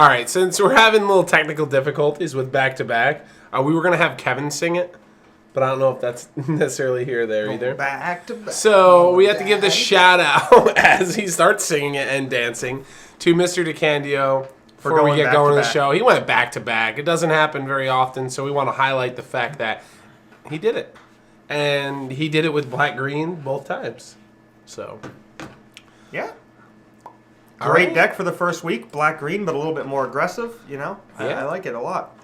All right, since we're having little technical difficulties with back-to-back, we were going to have Kevin sing it, but I don't know if that's necessarily here or there either. Back to back. So we have to give the shout-out as he starts singing it and dancing to Mr. DeCandio before we get going to the show. He went back-to-back. It doesn't happen very often, so we want to highlight the fact that he did it. And he did it with black-green both times. So, yeah. Great deck for the first week. Black-green, but a little bit more aggressive, you know? I like it a lot.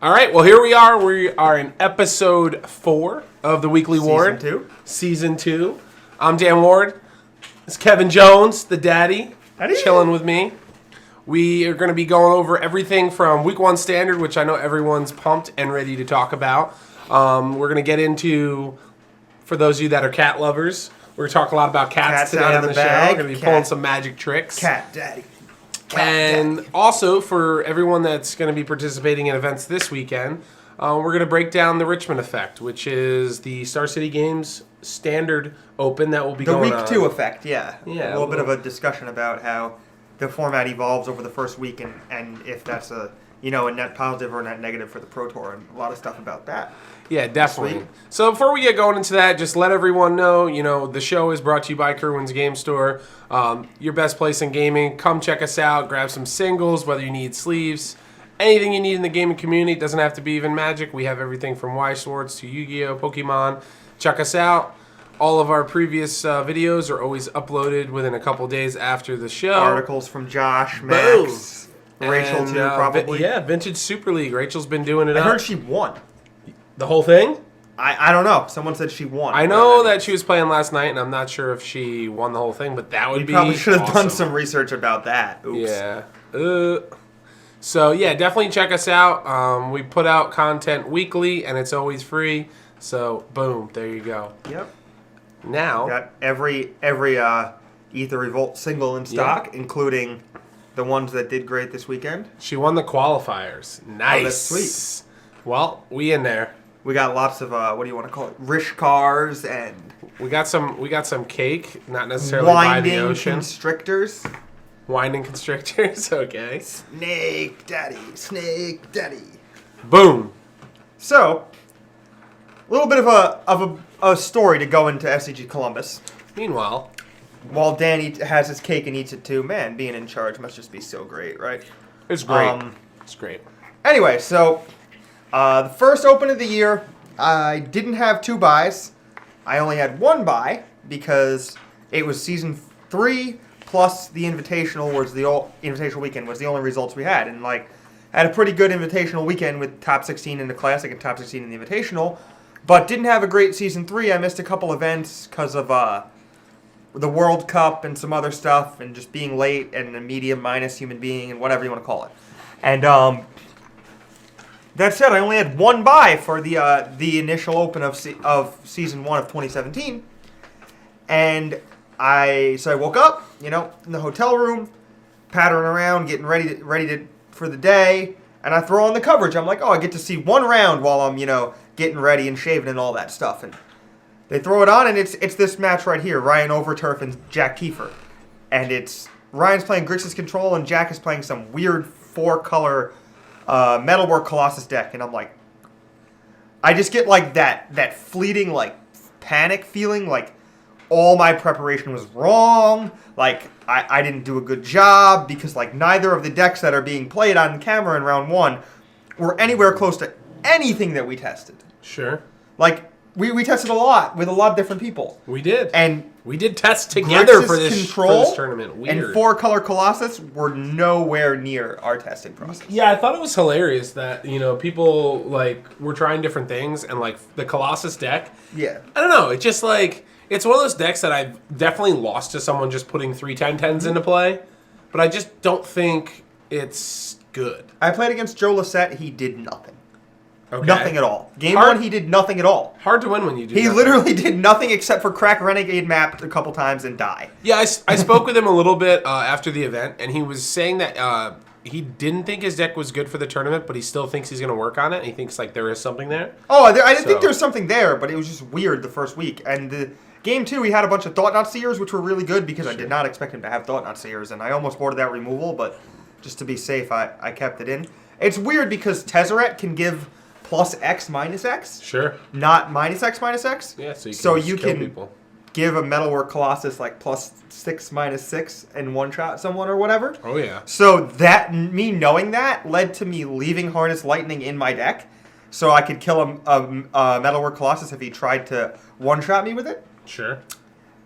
All right, well, here we are. We are in episode 4 of the Weekly Ward. Season 2. I'm Dan Ward. It's Kevin Jones, the daddy, chilling with me. We are going to be going over everything from Week 1 Standard, which I know everyone's pumped and ready to talk about. We're going to get into, for those of you that are cat lovers, we're going to talk a lot about cats today on the show. We're going to be pulling some magic tricks. Cat daddy. And also, for everyone that's going to be participating in events this weekend, we're going to break down the Richmond Effect, which is the Star City Games Standard Open that will be going on. The Week 2 Effect, yeah. A little bit of a discussion about how the format evolves over the first week and if that's a net positive or a net negative for the Pro Tour, and a lot of stuff about that. Yeah, definitely. So before we get going into that, just let everyone know, the show is brought to you by Kerwin's Game Store, your best place in gaming. Come check us out, grab some singles, whether you need sleeves, anything you need in the gaming community. It doesn't have to be even Magic. We have everything from Y-Swords to Yu-Gi-Oh!, Pokemon. Check us out. All of our previous videos are always uploaded within a couple days after the show. Articles from Josh, Max, Rachel too, probably. Vintage Super League. Rachel's been doing it I heard she won. The whole thing? I don't know. Someone said she won. I know that she was playing last night, and I'm not sure if she won the whole thing, but that would be probably should have awesome. Done some research about that. Oops. Yeah. So, yeah, definitely check us out. We put out content weekly, and it's always free. So, boom, there you go. Yep. Now. Got every Ether Revolt single in stock, including the ones that did great this weekend. She won the qualifiers. Nice. Oh, that's sweet. Well, we in there. We got lots of what do you want to call it? Rish cars and we got some cake, not necessarily by the ocean. Winding constrictors, okay. Snake daddy. Boom. So, a little bit of a story to go into SCG Columbus. Meanwhile, while Dan has his cake and eats it too, man, being in charge must just be so great, right? It's great. It's great. Anyway, so the first open of the year, I didn't have 2 buys. I only had 1 buy because it was season 3 plus the invitational invitational weekend was the only results we had, and had a pretty good invitational weekend with top 16 in the classic and top 16 in the invitational, but didn't have a great season 3. I missed a couple events because of the World Cup and some other stuff, and just being late and a medium minus human being and whatever you want to call it, and that said, I only had 1 buy for the initial open of season 1 of 2017, and I woke up, in the hotel room, pattering around, getting ready for the day, and I throw on the coverage. I'm like, I get to see 1 round while I'm getting ready and shaving and all that stuff, and they throw it on, and it's this match right here, Ryan Overturf and Jack Kiefer, and it's Ryan's playing Grixis Control and Jack is playing some weird 4-color. Metalwork Colossus deck, and I'm like, I just get that fleeting panic feeling, all my preparation was wrong, I didn't do a good job because neither of the decks that are being played on camera in round 1 were anywhere close to anything that we tested. Sure. We tested a lot with a lot of different people. We did. And we did test together for this tournament. Weird. And 4-color Colossus were nowhere near our testing process. Yeah, I thought it was hilarious that, people, were trying different things, and, the Colossus deck. Yeah. I don't know. It's just, it's one of those decks that I've definitely lost to someone just putting 3 10-10s into play, but I just don't think it's good. I played against Joe Lissette. He did nothing. Okay. Nothing at all. Game 1, he did nothing at all. Hard to win when you do He literally did nothing except for crack Renegade map a couple times and die. Yeah, I spoke with him a little bit after the event, and he was saying that he didn't think his deck was good for the tournament, but he still thinks he's going to work on it. And he thinks there is something there. Oh, I didn't think there was something there, but it was just weird the first week. And the Game 2, he had a bunch of Thought-Knot Seers, which were really good because I did not expect him to have Thought-Knot Seers, and I almost boarded that removal, but just to be safe, I kept it in. It's weird because Tezzeret can give plus X minus X. Sure. Not minus X minus X. Yeah, so you can kill people. Give a Metalwork Colossus like plus 6 minus 6 and one-shot someone or whatever. Oh, yeah. So me knowing that led to me leaving Harness Lightning in my deck so I could kill a Metalwork Colossus if he tried to one-shot me with it. Sure.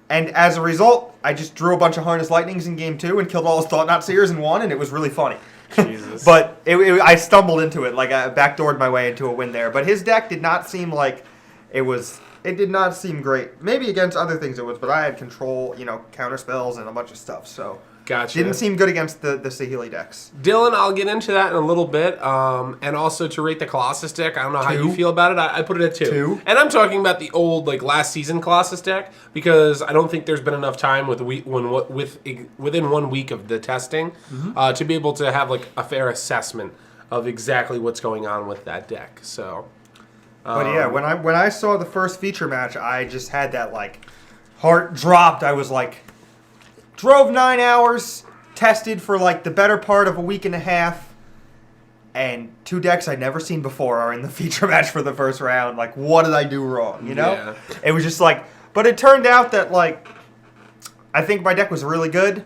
And as a result, I just drew a bunch of Harness Lightnings in game 2 and killed all his Thought-Knot Seers and won, and it was really funny. Jesus. But I stumbled into it. Like, I backdoored my way into a win there. But his deck did not seem like it did not seem great. Maybe against other things it was, but I had control, counter spells and a bunch of stuff. So gotcha. Didn't seem good against the Saheeli decks. Dylan, I'll get into that in a little bit. And also to rate the Colossus deck, I don't know how you feel about it. I put it at 2. And I'm talking about the old, last season Colossus deck, because I don't think there's been enough time within 1 week of the testing to be able to have a fair assessment of exactly what's going on with that deck. So. But yeah, when I saw the first feature match, I just had that heart dropped. I was drove 9 hours, tested for the better part of a week and a half, and 2 decks I'd never seen before are in the feature match for the first round. What did I do wrong? Yeah. It was just but it turned out that I think my deck was really good.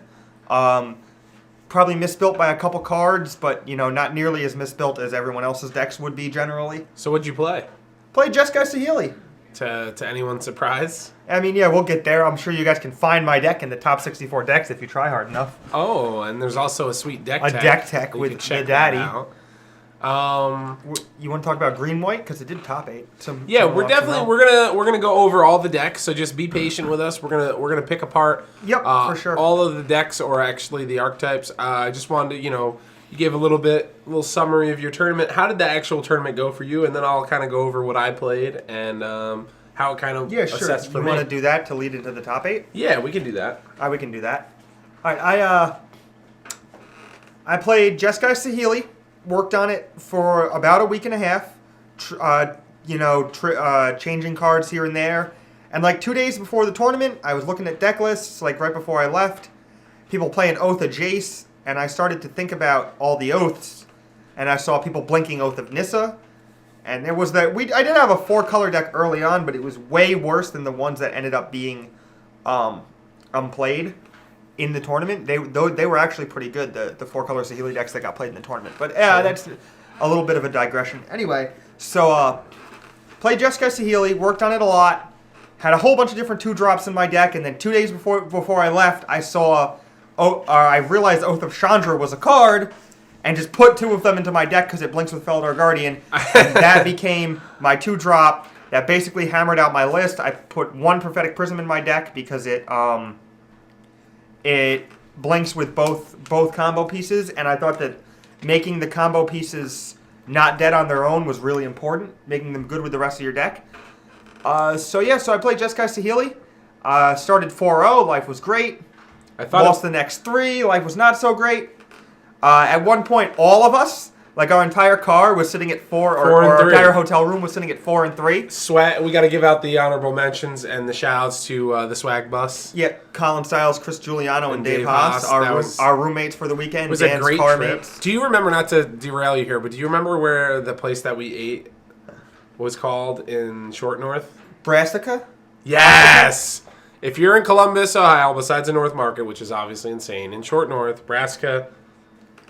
Probably misbuilt by a couple cards, but not nearly as misbuilt as everyone else's decks would be generally. So what'd you play? Played Jeskai Saheeli. To anyone's surprise? I mean, yeah, we'll get there. I'm sure you guys can find my deck in the top 64 decks if you try hard enough. Oh, and there's also a sweet deck tech. A deck tech with the daddy. You want to talk about green white because it did top 8. We're gonna go over all the decks. So just be patient with us. We're gonna pick apart. Yep, for sure. All of the decks, or actually the archetypes. I just wanted to you gave a little summary of your tournament. How did the actual tournament go for you? And then I'll kind of go over what I played and how it kind of assessed for me. You want to do that to lead into the top 8? Yeah, we can do that. All right, we can do that. All right, I played Jeskai Saheeli, worked on it for about a week and a half, changing cards here and there. And 2 days before the tournament, I was looking at deck lists, right before I left, people playing Oath of Jace. And I started to think about all the oaths, and I saw people blinking Oath of Nissa, and there was I did have a 4-color deck early on, but it was way worse than the ones that ended up being played in the tournament. They were actually pretty good, the 4-color Saheeli decks that got played in the tournament. But that's a little bit of a digression. Anyway, so played Jeskai Saheeli, worked on it a lot, had a whole bunch of different 2-drops in my deck, and then 2 days before I left, I realized Oath of Chandra was a card, and just put 2 of them into my deck because it blinks with Feldar Guardian, and that became my 2-drop. That basically hammered out my list. I put 1 Prophetic Prism in my deck because it blinks with both combo pieces, and I thought that making the combo pieces not dead on their own was really important, making them good with the rest of your deck. So I played Jeskai Saheeli. Started 4-0. Life was great. Lost the next 3. Life was not so great. At one point, all of us, our entire car was sitting at 4, or our entire hotel room was sitting at 4 and 3. Swag. We got to give out the honorable mentions and the shout-outs to the swag bus. Yeah, Colin Stiles, Chris Giuliano, and Dave Haas, our roommates for the weekend. It was a great trip. Do you remember, not to derail you here, but do you remember where the place that we ate was called in Short North? Brassica? Yes! If you're in Columbus, Ohio, besides the North Market, which is obviously insane, in Short North, Brassica,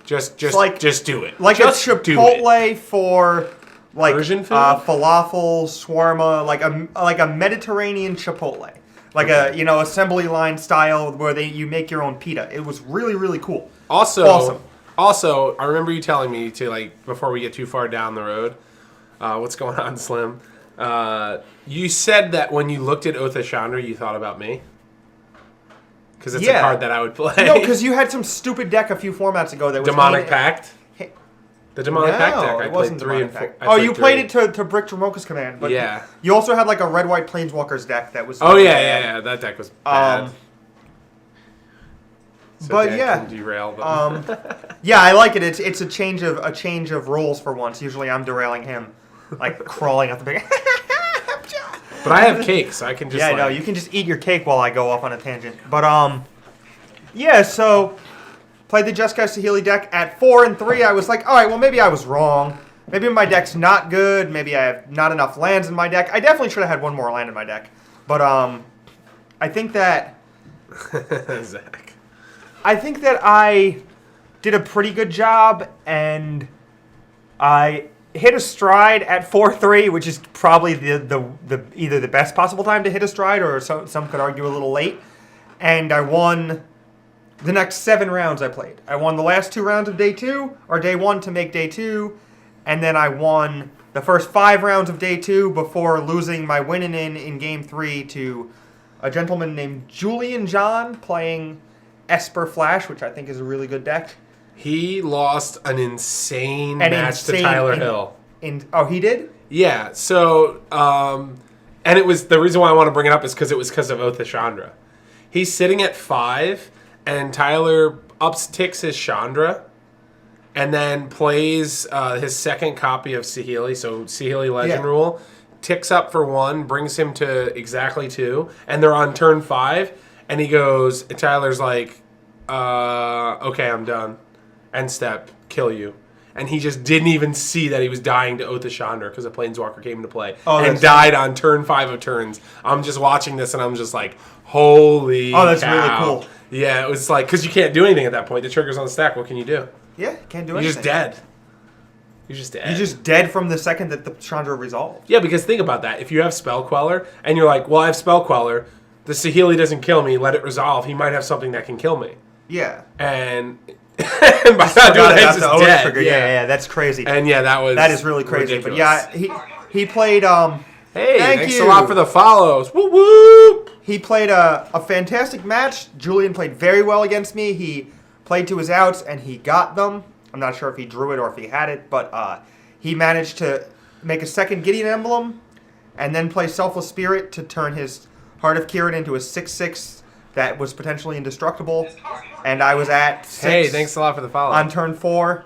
just do it. Just a Chipotle for Persian food? Falafel, shawarma, a Mediterranean Chipotle, assembly line style where you make your own pita. It was really, really cool. Awesome. I remember you telling me to before we get too far down the road. What's going on, Slim? You said that when you looked at Oath of Chandra, you thought about me. Because it's a card that I would play. No, because you had some stupid deck a few formats ago that was Demonic Pact. The Demonic Pact deck. I played 3 and 4. You played it to Brick Dramoka's command. But yeah. You also had a red-white Planeswalkers deck that was. Oh yeah. That deck was bad. So but Dan yeah, can derail them. yeah, I like it. It's a change of roles for once. Usually I'm derailing him, crawling out the big. But I have cake, so I can just. Yeah, no, you can just eat your cake while I go off on a tangent. But so played the Jeskai Saheeli deck at 4 and 3. I was like, all right, well, maybe I was wrong. Maybe my deck's not good. Maybe I have not enough lands in my deck. I definitely should have had one more land in my deck. But I think that... Zach. I think that I did a pretty good job, and I hit a stride at 4-3, which is probably the either the best possible time to hit a stride, or some could argue a little late. And I won the next 7 rounds I played. I won the last 2 rounds of day 2, or day 1 to make day 2, and then I won the first 5 rounds of day 2 before losing my win in game 3 to a gentleman named Julian John playing Esper Flash, which I think is a really good deck. He lost an insane match to Tyler Hill. Oh, he did? Yeah. So, and it was the reason why I want to bring it up is because of Oath of Chandra. He's sitting at 5, and Tyler ticks his Chandra, and then plays his second copy of Saheeli. So Saheeli Legend Rule ticks up for 1, brings him to exactly 2, and they're on turn 5. And he goes, Tyler's like, okay, I'm done. End step, kill you. And he just didn't even see that he was dying to Oath of Chandra because a Planeswalker came into play and died on turn 5 of turns. I'm just watching this and I'm just like, holy cow. That's really cool. Yeah, it was like, because you can't do anything at that point. The trigger's on the stack. What can you do? Yeah, can't do anything. You're just dead. You're just dead. You're just dead from the second that the Chandra resolved. Yeah, because think about that. If you have Spell Queller and you're like, well, I have Spell Queller, the Saheeli doesn't kill me, let it resolve. He might have something that can kill me. Yeah. And by not doing that, he's just dead. Trigger. Yeah, that's crazy. And yeah, that is really crazy. ridiculous. But yeah, he played. Hey, thanks a lot for the follows. Woo woo! He played a fantastic match. Julian played very well against me. He played to his outs and he got them. I'm not sure if he drew it or if he had it, but he managed to make a second Gideon emblem and then play Selfless Spirit to turn his Heart of Kirin into a 6/6 that was potentially indestructible. And I was at 6. Hey, thanks a lot for the follow. On turn 4,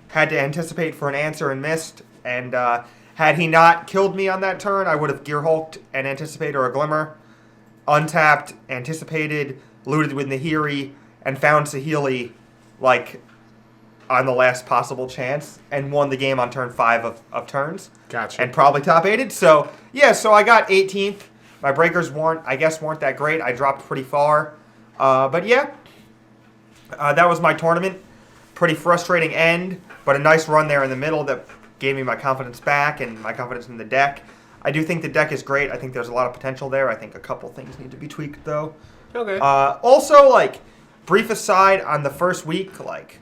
had to anticipate for an answer and missed. And had he not killed me on that turn, I would have Gear Hulked an Anticipate or a Glimmer, untapped, anticipated, looted with Nahiri, and found Saheeli like on the last possible chance and won the game on turn 5 of turns. Gotcha. And probably top 8'd. So, yeah, so I got 18th. My breakers weren't that great. I dropped pretty far. But yeah, that was my tournament. Pretty frustrating end, but a nice run there in the middle that gave me my confidence back and my confidence in the deck. I do think the deck is great. I think there's a lot of potential there. I think a couple things need to be tweaked, though. Okay. Also, like, brief aside on the first week, like,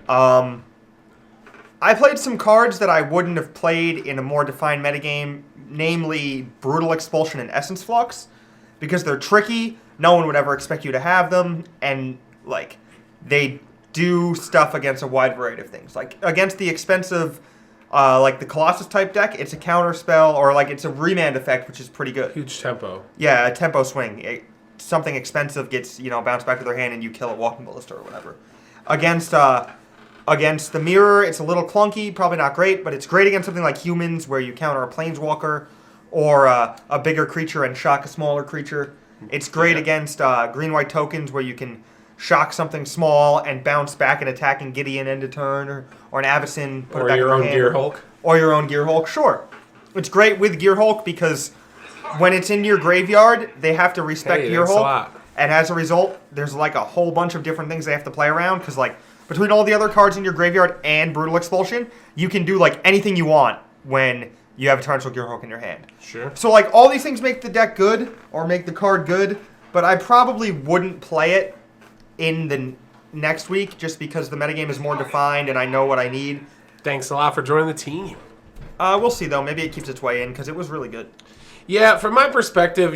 I played some cards that I wouldn't have played in a more defined metagame, namely Brutal Expulsion and Essence Flux, because they're tricky. No one would ever expect you to have them, and, like, they do stuff against a wide variety of things. Like, against the expensive, like the Colossus type deck, it's a counter spell, or like it's a remand effect, which is pretty good. Huge tempo. Yeah, a tempo swing. Something expensive gets, bounced back to their hand and you kill it, Walking Ballista or whatever. Against the Mirror, it's a little clunky, probably not great, but it's great against something like Humans, where you counter a Planeswalker or a bigger creature and shock a smaller creature. It's great against green-white tokens, where you can shock something small and bounce back and attacking Gideon end of turn, or an Avacyn, put it back in your hand. Or your own Gear Hulk. Or your own Gear Hulk, sure. It's great with Gear Hulk because when it's in your graveyard, they have to respect Gear Hulk. And as a result, there's like a whole bunch of different things they have to play around, because like between all the other cards in your graveyard and Brutal Expulsion, you can do like anything you want when you have a Torrential Gear Hulk in your hand. Sure. So like all these things make the deck good, or make the card good, but I probably wouldn't play it in the next week just because the metagame is more defined and I know what I need. Thanks a lot for joining the team. We'll see, though. Maybe it keeps its way in because it was really good. Yeah, from my perspective,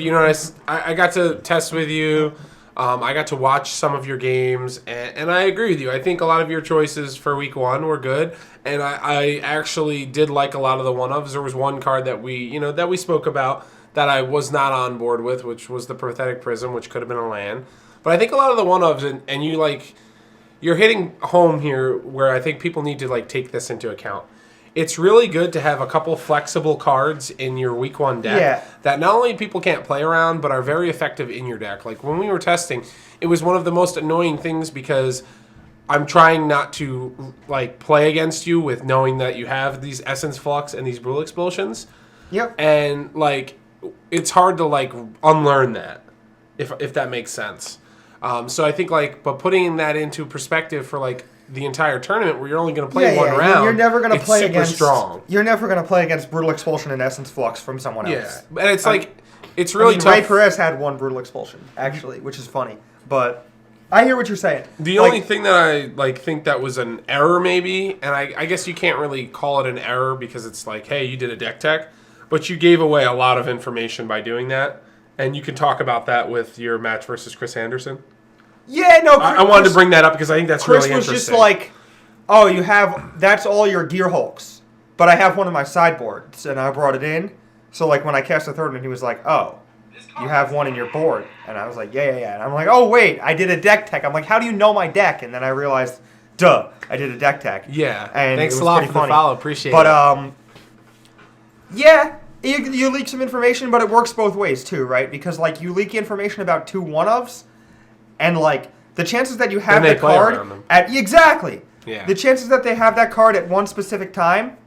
I got to test with you. I got to watch some of your games, and I agree with you. I think a lot of your choices for week 1 were good, and I actually did like a lot of the one-ofs. There was one card that we spoke about that I was not on board with, which was the Pathetic Prism, which could have been a land. But I think a lot of the one-ofs, and you're hitting home here where I think people need to take this into account. It's really good to have a couple flexible cards in your week 1 deck that not only people can't play around, but are very effective in your deck. Like when we were testing, it was one of the most annoying things because I'm trying not to like play against you with knowing that you have these Essence Flux and these Brule Expulsions. Yep. And like it's hard to like unlearn that, if that makes sense. So I think like, but putting that into perspective for like the entire tournament where you're only going to play one round, you're never going to play against strong. You're never going to play against Brutal Expulsion and Essence Flux from someone else. Yeah, and it's like it's really tough. Ray Perez had one Brutal Expulsion actually, which is funny, but I hear what you're saying. The only thing that I like think that was an error maybe, and I guess you can't really call it an error because it's like, hey, you did a deck tech, but you gave away a lot of information by doing that, and you can talk about that with your match versus Chris Anderson. Yeah, no. I wanted to bring that up because I think that's Chris really interesting. was just like, oh, you have that's all your Gear Hulks, but I have one of my sideboards, and I brought it in. So like when I cast the third one, he was like, oh, you have one in your board, and I was like, yeah. And I'm like, oh wait, I did a deck tech. I'm like, how do you know my deck? And then I realized, duh, I did a deck tech. Yeah, and thanks a lot for the follow. Appreciate it. But yeah. You leak some information, but it works both ways too, right? Because like you leak information about 2 1-ofs, and like the chances that you have the card at exactly, the chances that they have that card at one specific time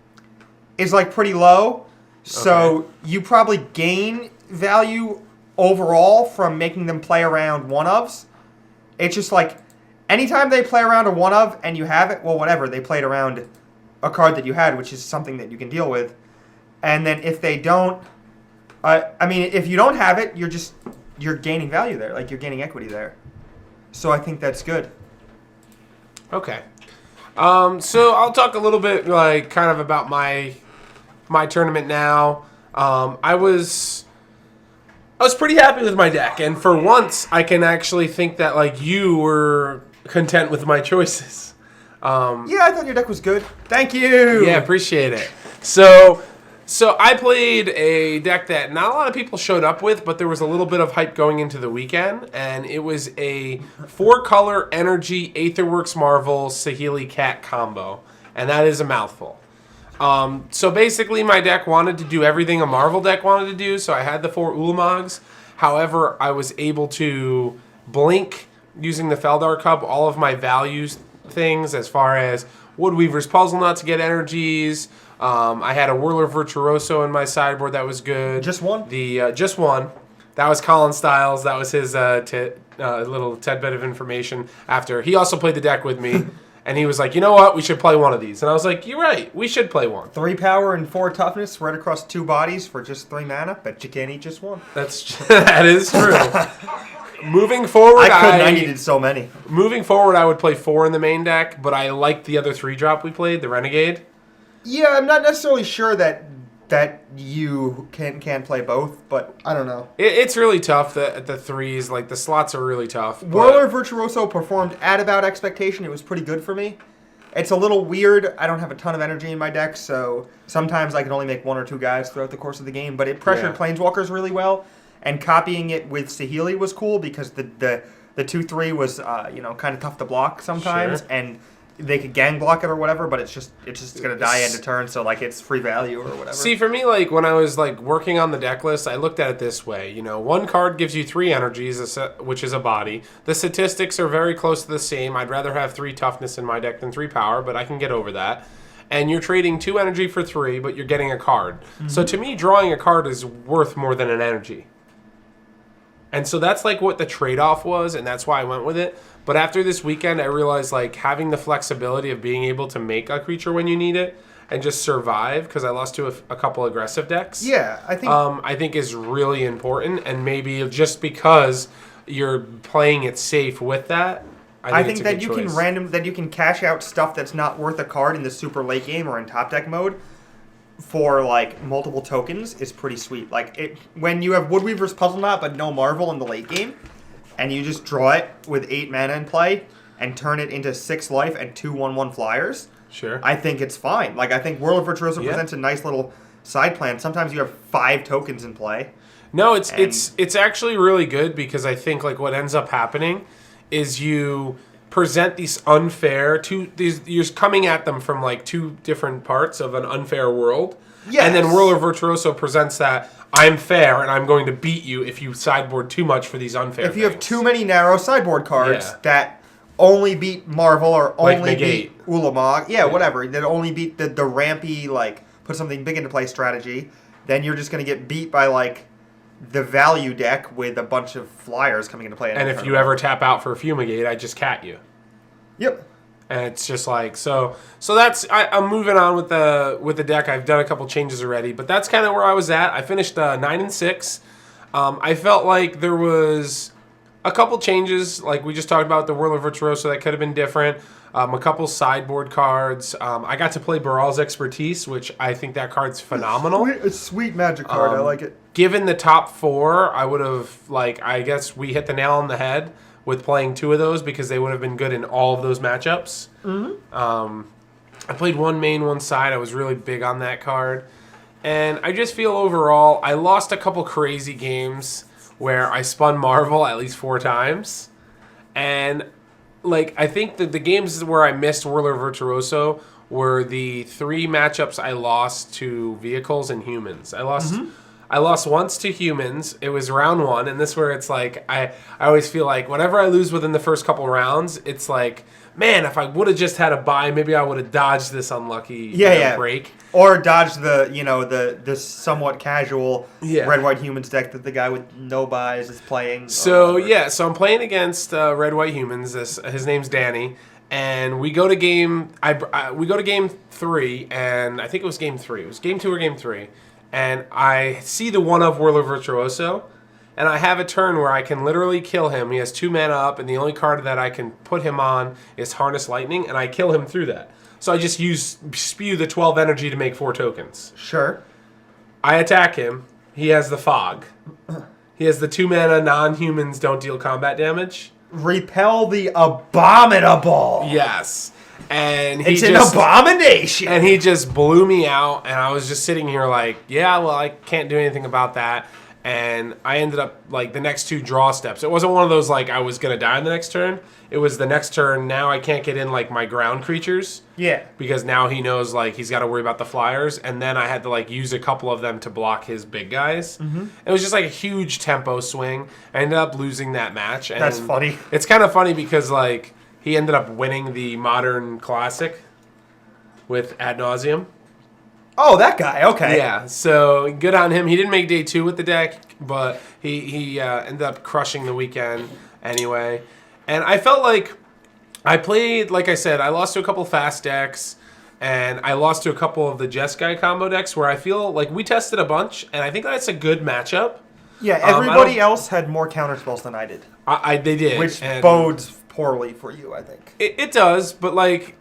is like pretty low. So you probably gain value overall from making them play around 1-ofs. It's just like anytime they play around a 1-of and you have it, well, whatever, they played around a card that you had, which is something that you can deal with. And then if they don't, if you don't have it, you're gaining value there. Like, you're gaining equity there. So I think that's good. Okay. So I'll talk a little bit, like, kind of about my tournament now. I was pretty happy with my deck. And for once, I can actually think that, like, you were content with my choices. Yeah, I thought your deck was good. Thank you. Yeah, appreciate it. So I played a deck that not a lot of people showed up with, but there was a little bit of hype going into the weekend, and it was a 4-color Energy Aetherworks Marvel Saheeli Cat combo, and that is a mouthful. So basically my deck wanted to do everything a Marvel deck wanted to do, so I had the 4 Ulamogs. However, I was able to blink using the Feldar Cup all of my values things as far as Woodweaver's Puzzle Nut to get energies. I had a Whirler Virtuoso in my sideboard that was good. Just one? Just one. That was Colin Stiles. That was his little tidbit of information after. He also played the deck with me, and he was like, you know what? We should play one of these. And I was like, you're right. We should play one. 3 power and 4 toughness spread across 2 bodies for just 3 mana. Bet you can't eat just one. That is true. Moving forward, I needed so many. Moving forward, I would play 4 in the main deck, but I liked the other 3-drop we played, the Renegade. Yeah, I'm not necessarily sure that you can play both, but I don't know. It's really tough at the 3s. Like, the slots are really tough. Whirler Virtuoso performed at about expectation. It was pretty good for me. It's a little weird. I don't have a ton of energy in my deck, so sometimes I can only make 1 or 2 guys throughout the course of the game, but it pressured Planeswalkers really well, and copying it with Saheeli was cool because the 2/3 was kind of tough to block sometimes, and they could gang block it or whatever, but it's just gonna die end of turn, so like it's free value or whatever. See, for me, like when I was like working on the deck list, I looked at it this way. 1 card gives you 3 energies, which is a body. The statistics are very close to the same. I'd rather have 3 toughness in my deck than 3 power, but I can get over that. And you're trading 2 energy for 3, but you're getting a card. Mm-hmm. So to me, drawing a card is worth more than an energy. And so that's like what the trade-off was, and that's why I went with it. But after this weekend, I realized like having the flexibility of being able to make a creature when you need it and just survive, because I lost to a couple aggressive decks. Yeah, I think is really important, and maybe just because you're playing it safe with that, I think that you can cash out stuff that's not worth a card in the super late game or in top deck mode for like multiple tokens is pretty sweet. Like when you have Woodweaver's Puzzle Knot but no Marvel in the late game, and you just draw it with 8 mana in play and turn it into 6 life and 2 1/1 flyers. Sure. I think it's fine. Like I think Whirler Virtuoso presents a nice little side plan. Sometimes you have 5 tokens in play. No, it's actually really good because I think like what ends up happening is you present these unfair you're coming at them from like 2 different parts of an unfair world. Yes. And then Whirler Virtuoso presents that I'm fair and I'm going to beat you if you sideboard too much for these unfair If you have too many narrow sideboard cards that only beat Marvel or Like only negate. beat Ulamog. Yeah, whatever. That only beat the rampy, like, put something big into play strategy. Then you're just going to get beat by, like, the value deck with a bunch of flyers coming into play. And if you ever tap out for Fumigate, I just cat you. Yep. And it's just like so that's I'm moving on with the deck. I've done a couple changes already, but that's kind of where I was at. I finished 9-6. I felt like there was a couple changes, like we just talked about the Whirler Virtuoso that could have been different. A couple sideboard cards. I got to play Baral's Expertise, which I think that card's phenomenal. It's a sweet magic card. I like it. Given the top 4, I would have I guess we hit the nail on the head with playing 2 of those because they would have been good in all of those matchups. Mm-hmm. I played one main, one side. I was really big on that card. And I just feel overall, I lost a couple crazy games where I spun Marvel at least 4 times. And I think that the games where I missed Whirler Virtuoso were the 3 matchups I lost to vehicles and humans. I lost once to humans. It was round 1, and this is where it's like I always feel like whenever I lose within the first couple rounds, it's like, man, if I would have just had a bye, maybe I would have dodged this unlucky break. Or dodged the somewhat casual red-white humans deck that the guy with no buys is playing. So I'm playing against red-white humans. His name's Danny. And we go to game 3, and I think it was game 3. It was game 2 or game 3. And I see the one-of Whirler Virtuoso, and I have a turn where I can literally kill him. He has 2 mana up, and the only card that I can put him on is Harness Lightning, and I kill him through that. So I just spew the 12 energy to make 4 tokens. Sure. I attack him. He has the Fog. He has the 2 mana non-humans don't deal combat damage. Repel the Abominable. Yes. And it's an abomination. And he just blew me out, and I was just sitting here like, yeah, well, I can't do anything about that. And I ended up, the next 2 draw steps. It wasn't one of those, I was going to die in the next turn. It was the next turn, now I can't get in, my ground creatures. Yeah. Because now he knows, he's got to worry about the flyers. And then I had to, use a couple of them to block his big guys. Mm-hmm. It was just, a huge tempo swing. I ended up losing that match. And that's funny. It's kind of funny because, he ended up winning the Modern Classic with Ad Nauseam. Oh, that guy. Okay. Yeah, so good on him. He didn't make day 2 with the deck, but he ended up crushing the weekend anyway. And I felt like I played, like I said, I lost to a couple fast decks, and I lost to a couple of the Jeskai combo decks where I feel like we tested a bunch, and I think that's a good matchup. Yeah, everybody else had more counterspells than I did. They did. Which bodes poorly for you, I think. It does, but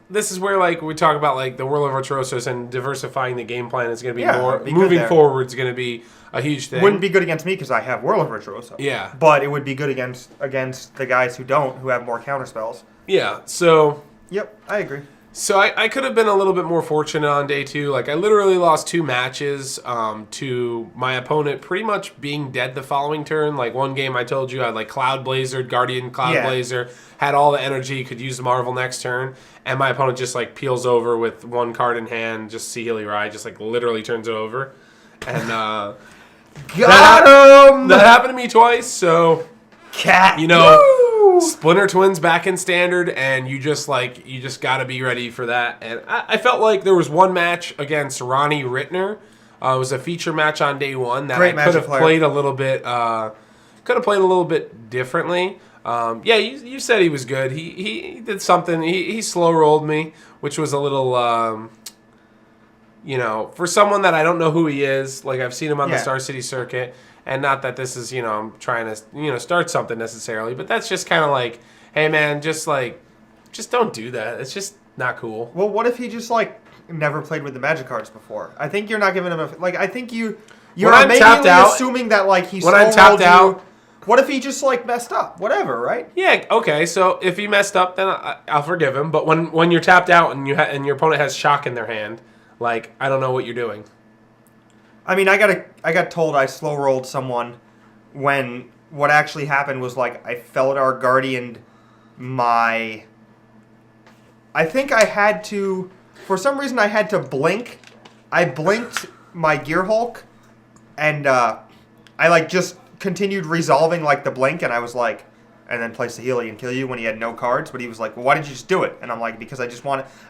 this is where we talk about the Whirler Virtuosos and diversifying the game plan is going to be more moving forward is going to be a huge thing. Wouldn't be good against me because I have Whirler Virtuoso. Yeah, but it would be good against the guys who have more counterspells. Yeah. So. Yep, I agree. So I could have been a little bit more fortunate on day 2. I literally lost 2 matches to my opponent pretty much being dead the following turn. One game I told you I had Cloud Blazer, Guardian Cloud Blazer, had all the energy, could use the Marvel next turn, and my opponent just peels over with 1 card in hand, just Sealy Rye, just literally turns it over. And got him! That happened to me twice, so cat. Woo! Splinter Twins back in Standard, and you just got to be ready for that. And I felt like there was one match against Ronnie Rittner. It was a feature match on day 1 that I could have played a little bit. Could have played a little bit differently. You said he was good. He did something. He slow rolled me, which was a little. For someone that I don't know who he is, I've seen him on the Star City circuit. And not that this is, I'm trying to, start something necessarily, but that's just kind of hey man, just don't do that. It's just not cool. Well, what if he just never played with the Magic cards before? I think you're not giving him I think you're immediately assuming that he's when I'm tapped out. What if he just messed up? Whatever, right? Yeah. Okay. So if he messed up, then I'll forgive him. But when you're tapped out and and your opponent has shock in their hand, I don't know what you're doing. I mean, I got told I slow rolled someone when what actually happened was I Felidar Guardianed my. I think I had to, for some reason I had to blink. I blinked my Gear Hulk, and I just continued resolving the blink, and I was and and then play Saheeli and kill you when he had no cards. But he was like, well, why didn't you just do it? And I'm like, because I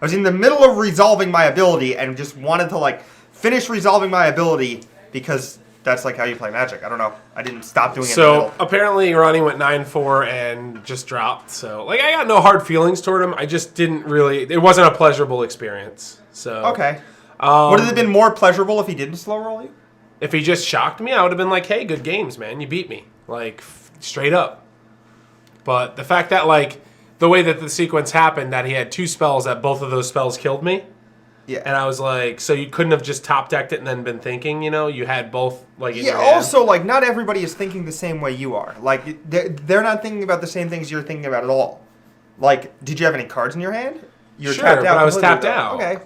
was in the middle of resolving my ability and just wanted to like finish resolving my ability because that's like how you play Magic. I don't know. I didn't stop doing it in the middle. So apparently Ronnie went 9-4 and just dropped. So like I got no hard feelings toward him. I just didn't really. It wasn't a pleasurable experience. So okay. Would it have been more pleasurable if he didn't slow roll you? If he just shocked me, I would have been like, hey, good games, man. You beat me. Like, straight up. But the fact that, like, the way that the sequence happened, that he had 2 spells, that both of those spells killed me. Yeah. And I was like, so you couldn't have just top-decked it and then been thinking, you know? You had both, like, in your hand. Also, like, not everybody is thinking the same way you are. Like, they're not thinking about the same things you're thinking about at all. Like, did you have any cards in your hand? Sure, but I was tapped out. Okay.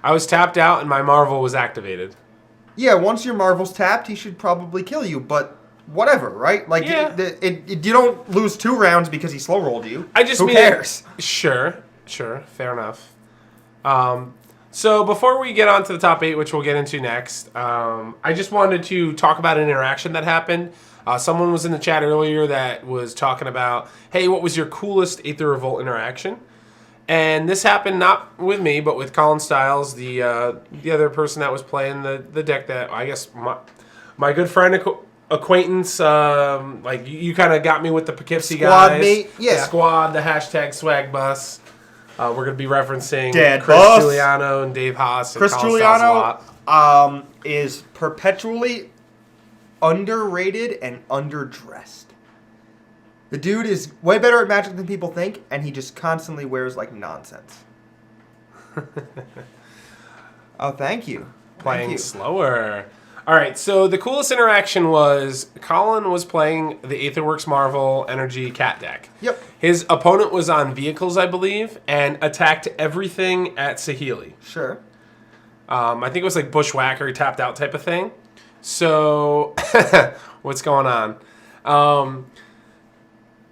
I was tapped out and my Marvel was activated. Yeah, once your Marvel's tapped, he should probably kill you, but whatever, right? Like, you don't lose 2 rounds because he slow rolled you. Who cares? Sure, fair enough. So before we get on to the top 8, which we'll get into next, I just wanted to talk about an interaction that happened. Someone was in the chat earlier that was talking about, hey, what was your coolest Aether Revolt interaction? And this happened not with me, but with Colin Stiles, the other person that was playing the deck that I guess my good friend acquaintance, like you kind of got me with the Poughkeepsie guys, mate. Yeah, the squad, the hashtag swag bus. We're gonna be referencing Dad Chris Bus. Giuliano and Dave Haas. And Chris Colin Giuliano Stiles a lot. Is perpetually underrated and underdressed. The dude is way better at Magic than people think, and he just constantly wears, like, nonsense. Oh, thank you. Playing slower. All right, so the coolest interaction was Colin was playing the Aetherworks Marvel Energy Cat deck. Yep. His opponent was on vehicles, I believe, and attacked everything at Saheeli. Sure. I think it was like Bushwhacker, tapped out type of thing. So, what's going on?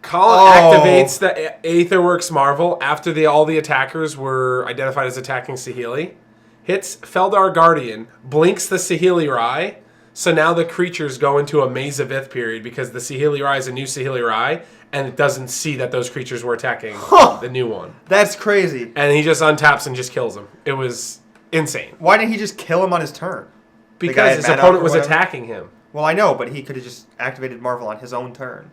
Colin activates the Aetherworks Marvel after all the attackers were identified as attacking Saheeli. Hits Feldar Guardian, blinks the Saheeli Rai. So now the creatures go into a Maze of Ith period because the Saheeli Rai is a new Saheeli Rai, and it doesn't see that those creatures were attacking the new one. That's crazy. And he just untaps and just kills them. It was insane. Why didn't he just kill him on his turn? Because his opponent was attacking him. Well, I know, but he could have just activated Marvel on his own turn.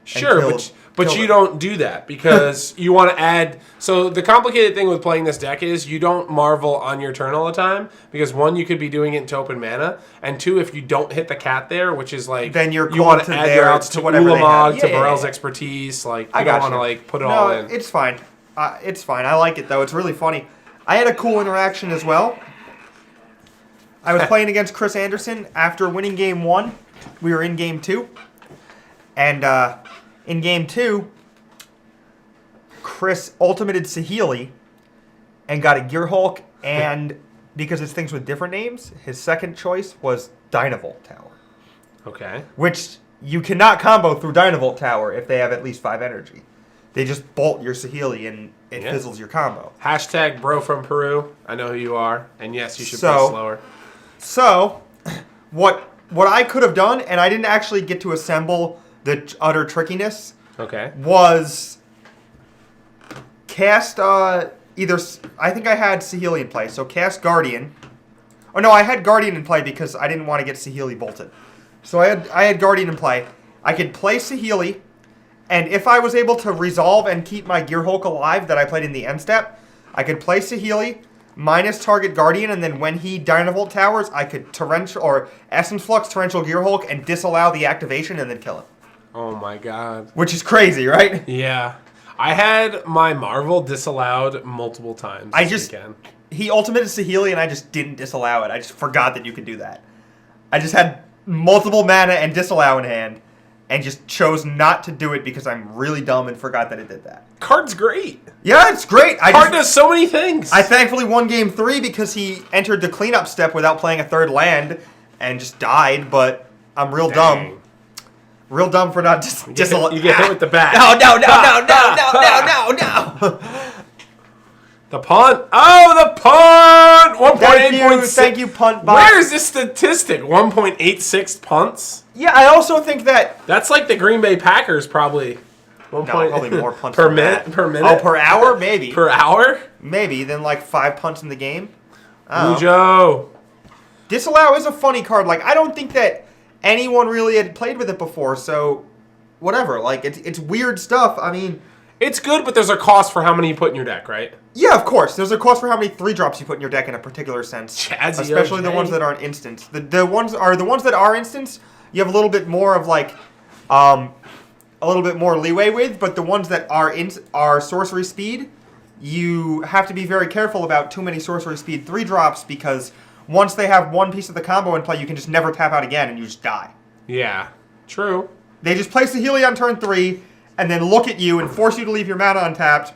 Sure, but you don't do that because you want to add... So the complicated thing with playing this deck is you don't Marvel on your turn all the time because, 1, you could be doing it into open mana, and 2, if you don't hit the cat there, which is like... Then you want to add your outs to Ulamog, to Burrell's yeah. expertise. Like, you don't want to like put it all in. It's fine. It's fine. I like it, though. It's really funny. I had a cool interaction as well. I was playing against Chris Anderson. After winning Game 1, we were in Game 2. And in Game 2, Chris ultimated Saheeli and got a Gear Hulk, and because it's things with different names, his second choice was Dynavolt Tower. Okay. Which you cannot combo through Dynavolt Tower if they have at least 5 energy. They just bolt your Saheeli and it fizzles your combo. Hashtag bro from Peru. I know who you are. And yes, you should play slower. So, what I could have done, and I didn't actually get to assemble the utter trickiness, was cast either... I think I had Saheeli in play, so cast Guardian. Oh no, I had Guardian in play because I didn't want to get Saheeli bolted. So I had Guardian in play. I could play Saheeli, and if I was able to resolve and keep my Gear Hulk alive that I played in the end step, I could play Saheeli, minus target Guardian, and then when he Dynavolt Towers, I could Torrential or Essence Flux Torrential Gear Hulk and disallow the activation and then kill him. Oh my god. Which is crazy, right? Yeah. I had my Marvel disallowed multiple times this weekend. He ultimated Saheeli and I just didn't disallow it. I just forgot that you could do that. I just had multiple mana and disallow in hand and just chose not to do it because I'm really dumb and forgot that it did that. Card's great. Yeah, it's great. Card does so many things. I thankfully won Game 3 because he entered the cleanup step without playing a third land and just died, but I'm real dumb. Real dumb for not just You get hit with the bat. No. The punt. Oh, the punt! 1.8. Thank you, punt bot. Where is this statistic? 1.86 punts? Yeah, I also think that... That's like the Green Bay Packers probably. No, probably more punts per than minute. that. Per minute. Oh, per hour, maybe. Per hour, maybe. Then like 5 punts in the game. Joe. Disallow is a funny card. Like I don't think that anyone really had played with it before. So, whatever. Like it's weird stuff. I mean, it's good, but there's a cost for how many you put in your deck, right? Yeah, of course. There's a cost for how many 3-drops you put in your deck in a particular sense. Chazzy especially OJ. the ones that aren't instants. The ones that are instants, you have a little bit more of like a little bit more leeway with, but the ones that are sorcery speed, you have to be very careful about too many sorcery speed 3-drops because once they have one piece of the combo in play, you can just never tap out again and you just die. Yeah, true. They just place the Healy on turn 3 and then look at you and force you to leave your mana untapped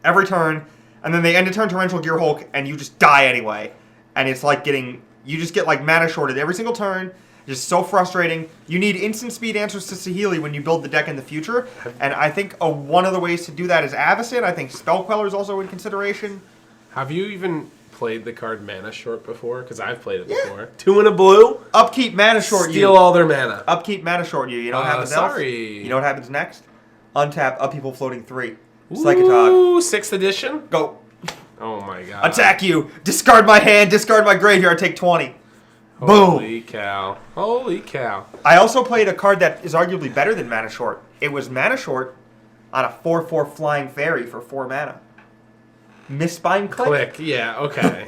every turn, and then they end a turn Torrential Gear Hulk, and you just die anyway. And it's like you just get like mana shorted every single turn. Just so frustrating. You need instant speed answers to Saheeli when you build the deck in the future, and I think one of the ways to do that is Avacyn. I think Spell Queller is also in consideration. Have you even played the card Mana Short before? Because I've played it before. 2 and a blue. Upkeep Mana Short Steal you. all their mana. Upkeep Mana Short you. You know what happens sorry. else? You know what happens next? Untap Upheaval Floating 3. Psychotog. Ooh, 6th edition? Go. Oh my god. Attack you. Discard my hand. Discard my graveyard. Take 20. Holy Boom. cow. Holy cow. I also played a card that is arguably better than Mana Short. It was Mana Short on a 4/4 Flying Fairy for 4 mana. Mistbind Click? Yeah, okay.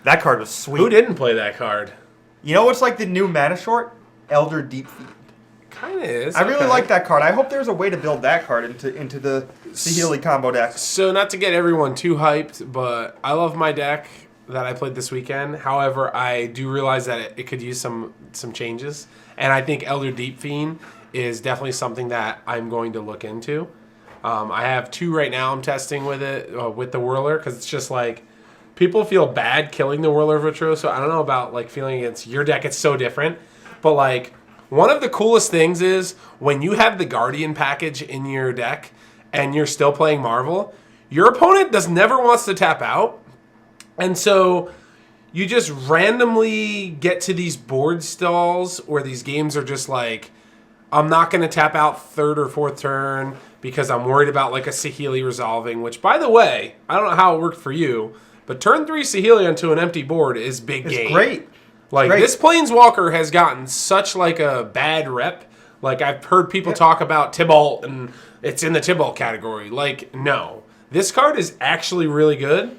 That card was sweet. Who didn't play that card? You know what's like the new Mana Short? Elder Deep Fiend. Kind of is. I really like that card. I hope there's a way to build that card into the Saheeli combo deck. So not to get everyone too hyped, but I love my deck that I played this weekend. However, I do realize that it could use some changes. And I think Elder Deep Fiend is definitely something that I'm going to look into. I have 2 right now I'm testing with it, with the Whirler, because it's just like, people feel bad killing the Whirler Virtuoso. I don't know about like feeling against your deck. It's so different. But like, one of the coolest things is when you have the Guardian package in your deck and you're still playing Marvel, your opponent never wants to tap out. And so you just randomly get to these board stalls where these games are just like, I'm not going to tap out 3rd or 4th turn because I'm worried about like a Saheeli resolving, which by the way, I don't know how it worked for you, but turn 3 Saheeli onto an empty board is big game. It's great. Like, this Planeswalker has gotten such, like, a bad rep. Like, I've heard people talk about Tibalt, and it's in the Tibalt category. Like, no. This card is actually really good,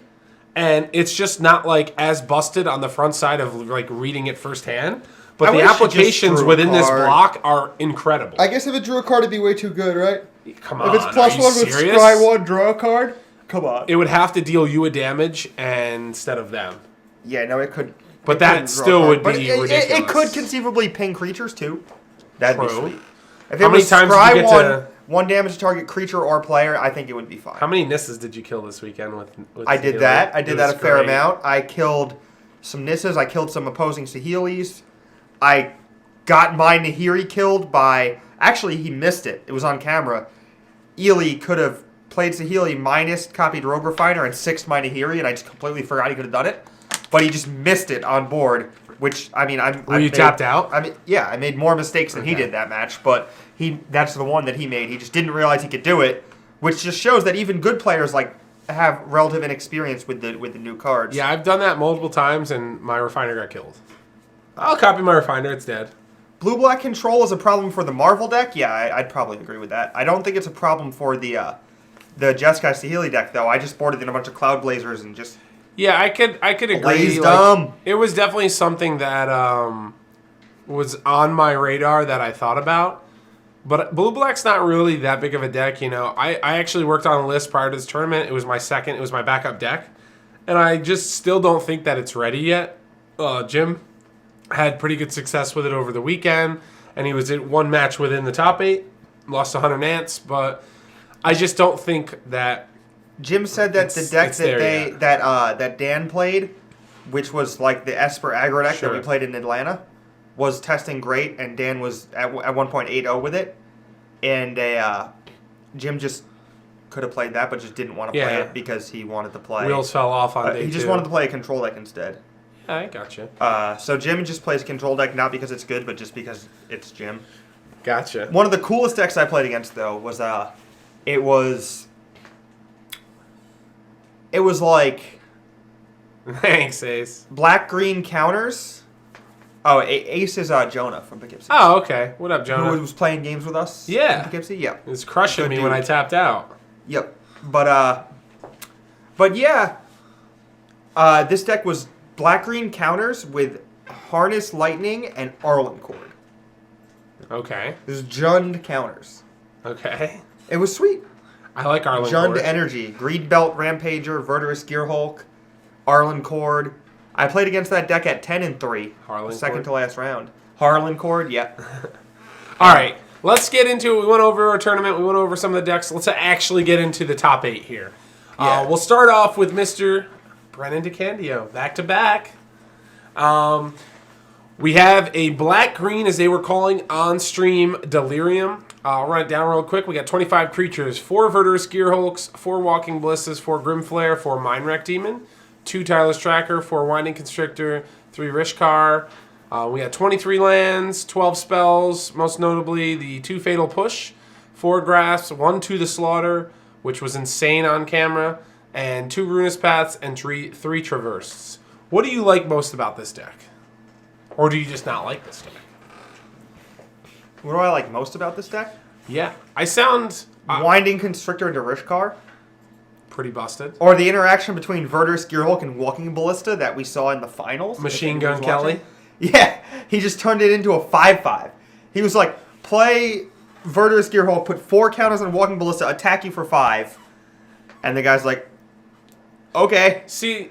and it's just not, like, as busted on the front side of, like, reading it firsthand. But the applications within this block are incredible. I guess if it drew a card, it'd be way too good, right? Come on, if it's +1 with scry 1, draw a card, come on. It would have to deal you a damage instead of them. Yeah, no, it could... But that still would be ridiculous. It could conceivably ping creatures, too. That'd be sweet. If How many times did you get one damage to target creature or player, I think it would be fine. How many Nisses did you kill this weekend with I did that. I did that a fair amount. I killed some Nisses. I killed some opposing Saheelis. I got my Nahiri killed by... Actually, he missed it. It was on camera. Ely could have played Saheeli minus copied Rogue Refiner and 6'd my Nahiri, and I just completely forgot he could have done it. But he just missed it on board, which, I mean, tapped out? I mean, yeah, I made more mistakes than he did that match, but that's the one that he made. He just didn't realize he could do it, which just shows that even good players like have relative inexperience with the new cards. Yeah, I've done that multiple times, and my Refiner got killed. I'll copy my Refiner, it's dead. Blue-black control is a problem for the Marvel deck? Yeah, I'd probably agree with that. I don't think it's a problem for the Jeskai Saheeli deck, though. I just boarded in a bunch of Cloud Blazers and just... Yeah, I could agree. Like, it was definitely something that was on my radar that I thought about. But blue-black's not really that big of a deck, you know. I actually worked on a list prior to this tournament. It was my backup deck. And I just still don't think that it's ready yet. Jim had pretty good success with it over the weekend. And he was in one match within the top 8. Lost 100 Nance. But I just don't think that... Jim said that the deck that Dan played, which was like the Esper aggro deck that we played in Atlanta, was testing great, and Dan was at one point 8-0 with it, and Jim just could have played that, but just didn't want to play it because he wanted to play. Wheels fell off on day 2. He just wanted to play a control deck instead. Yeah, I gotcha. So Jim just plays a control deck not because it's good, but just because it's Jim. Gotcha. One of the coolest decks I played against, though, was it was like Thanks, Ace. black-green counters. Oh, Ace is Jonah from Poughkeepsie. Oh, okay. What up, Jonah? Who was playing games with us? Yeah. In Poughkeepsie? Yeah. It was crushing Good me dude. when I tapped out. Yep. But yeah. This deck was black-green counters with Harness Lightning and Arlen Cord. Okay. It was Jund counters. Okay. It was sweet. I like Arlen Jund Cord. Energy, Greed Belt Rampager, Verdurous Gearhulk, Arlen Cord. I played against that deck at 10-3. Harlan Second Cord? to last round. Harlan Cord, yeah. All right. Let's get into it. We went over our tournament. We went over some of the decks. Let's actually get into the top 8 here. Yeah. We'll start off with Mr. Brennan DeCandio. Back to back. We have a black-green, as they were calling on stream, Delirium. I'll run it down real quick. We got 25 creatures, 4 Verdurous Gearhulks, 4 Walking Ballistas, 4 Grimflare, 4 Mindwreck Demon, 2 Tireless Tracker, 4 Winding Constrictor, 3 Rishkar. We got 23 lands, 12 spells, most notably the 2 Fatal Push, 4 Grasps, 1 To the Slaughter, which was insane on camera, and 2 Ruinous Paths, and 3 Traverses. What do you like most about this deck? Or do you just not like this deck? What do I like most about this deck? Yeah. I sound Winding Constrictor into Rishkar. pretty busted. Or the interaction between Verdurous Gearhulk and Walking Ballista that we saw in the finals. Machine if Gun anybody's Kelly. watching. Yeah, he just turned it into a 5/5. He was like, play Verdurous Gearhulk, put 4 counters on Walking Ballista, attack you for 5. And the guy's like, okay. See,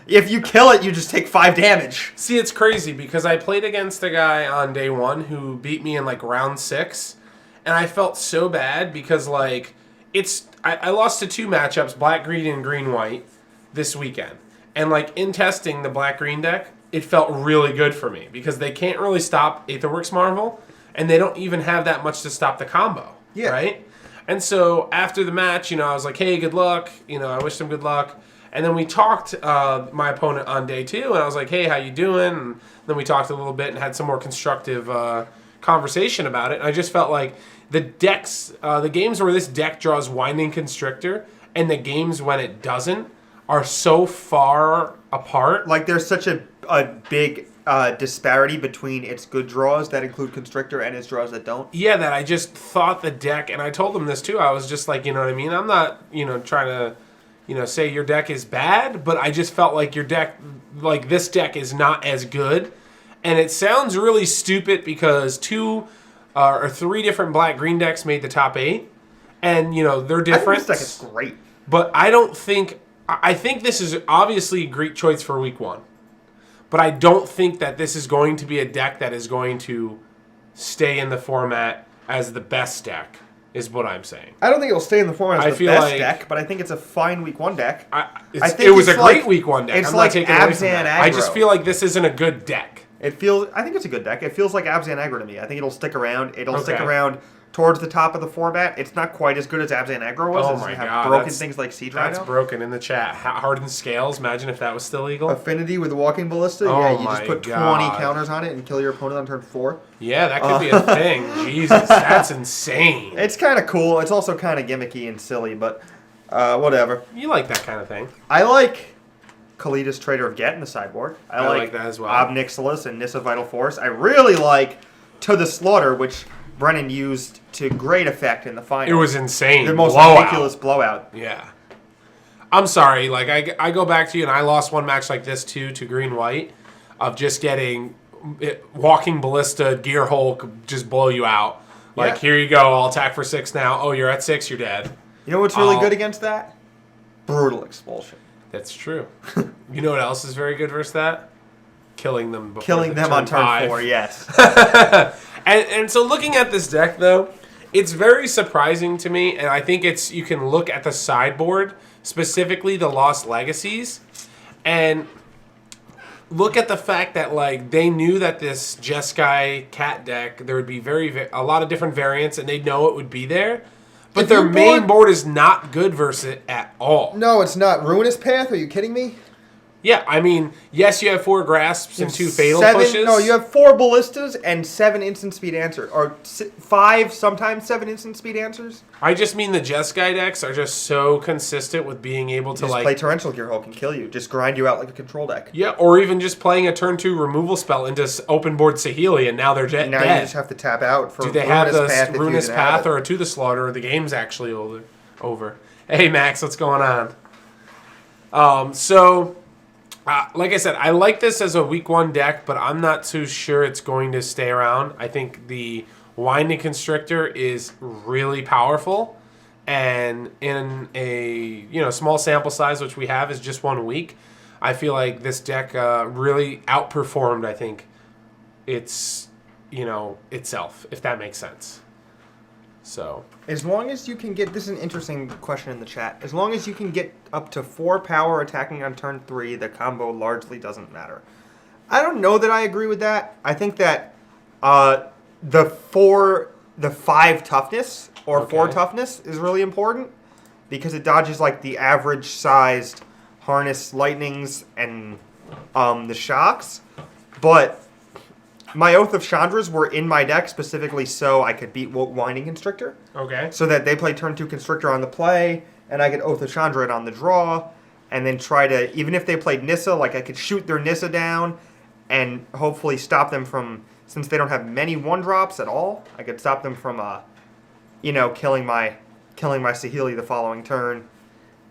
If you kill it, you just take 5 damage. it's crazy because I played against a guy on day 1 who beat me in like round 6, and I felt so bad because like I lost to 2 matchups, black green and green white, this weekend, and like in testing the black green deck, it felt really good for me because they can't really stop Aetherworks Marvel, and they don't even have that much to stop the combo. Yeah. Right. And so after the match, I was like, hey, good luck. I wished him good luck. And then we talked, my opponent on day 2, and I was like, hey, how you doing? And then we talked a little bit and had some more constructive conversation about it. And I just felt like the games where this deck draws Winding Constrictor and the games when it doesn't are so far apart. Like, there's such a big disparity between its good draws that include Constrictor and its draws that don't. Yeah, that I just thought the deck, and I told him this too, I was just like, you know what I mean? I'm not, trying to... say your deck is bad, but I just felt like your deck, like this deck is not as good. And it sounds really stupid because 2 or 3 different black-green decks made the top 8. And, they're different. I think this deck is great. But I think this is obviously a great choice for week 1. But I don't think that this is going to be a deck that is going to stay in the format as the best deck. Is what I'm saying. I don't think it'll stay in the format as the best like deck, but I think it's a fine week 1 deck. It was a great week 1 deck. It's I'm like not taking away from Abzan that. I aggro. just feel like this isn't a good deck. I think it's a good deck. It feels like Abzan aggro to me. I think it'll stick around. It'll stick Okay. around towards the top of the format. It's not quite as good as Abzan aggro was. Oh it doesn't my have God, broken that's- things like Siege That's Rhino. broken in the chat. Hardened Scales. Imagine if that was still legal. Affinity with Walking Ballista. Oh yeah, you my just put 20 God. counters on it and kill your opponent on turn 4. Yeah, that could be a thing. Jesus, that's insane. It's kind of cool. It's also kind of gimmicky and silly, but whatever. You like that kind of thing. I like Kalida's Trader of Get in the sideboard. I like that as well. Obnixilis and Nissa Vital Force. I really like To the Slaughter, which Brennan used to great effect in the final. It was insane. The most Blowout. ridiculous blowout. Yeah. I'm sorry. Like, I go back to you, and I lost one match like this, too, to green-white, of just getting Walking Ballista, Gear Hulk, just blow you out. Like, Yeah. here you go. I'll attack for 6 now. Oh, you're at 6. You're dead. You know what's really good against that? Brutal Expulsion. That's true. You know what else is very good versus that? Killing them before Killing them on turn 5. 4, yes. And so looking at this deck, though, it's very surprising to me, and I think you can look at the sideboard, specifically the Lost Legacies, and look at the fact that, like, they knew that this Jeskai Cat deck, there would be a lot of different variants, and they know it would be there, but If their your main board- board is not good versus it at all. No, it's not. Ruinous Path? Are you kidding me? Yeah, I mean, yes, you have 4 grasps and 2 fatal pushes. No, you have 4 ballistas and 7 instant speed answers, or 5, sometimes 7 instant speed answers. I just mean the Jeskai decks are just so consistent with being able to play Torrential Gear Hulk and kill you, just grind you out like a control deck. Yeah, or even just playing a turn 2 removal spell into open board Saheeli, and now they're dead. Now you just have to tap out for. Do they have the Ruinous Path or To the Slaughter? Or the game's actually over. Hey Max, what's going on? Like I said, I like this as a week 1 deck, but I'm not too sure it's going to stay around. I think the Winding Constrictor is really powerful, and in a small sample size, which we have is just 1 week, I feel like this deck really outperformed, I think, itself, if that makes sense. So, as long as you can get, this is an interesting question in the chat, as long as you can get up to 4 power attacking on turn 3, the combo largely doesn't matter. I don't know that I agree with that. I think that the 5 toughness or 4 toughness is really important because it dodges like the average sized harness lightnings and the shocks. But my Oath of Chandras were in my deck specifically so I could beat Winding Constrictor. Okay. So that they play turn 2 Constrictor on the play, and I could Oath of Chandra it on the draw, and then try to, even if they played Nissa, like I could shoot their Nissa down and hopefully stop them from, since they don't have many 1-drops at all, I could stop them from, killing my Saheeli the following turn.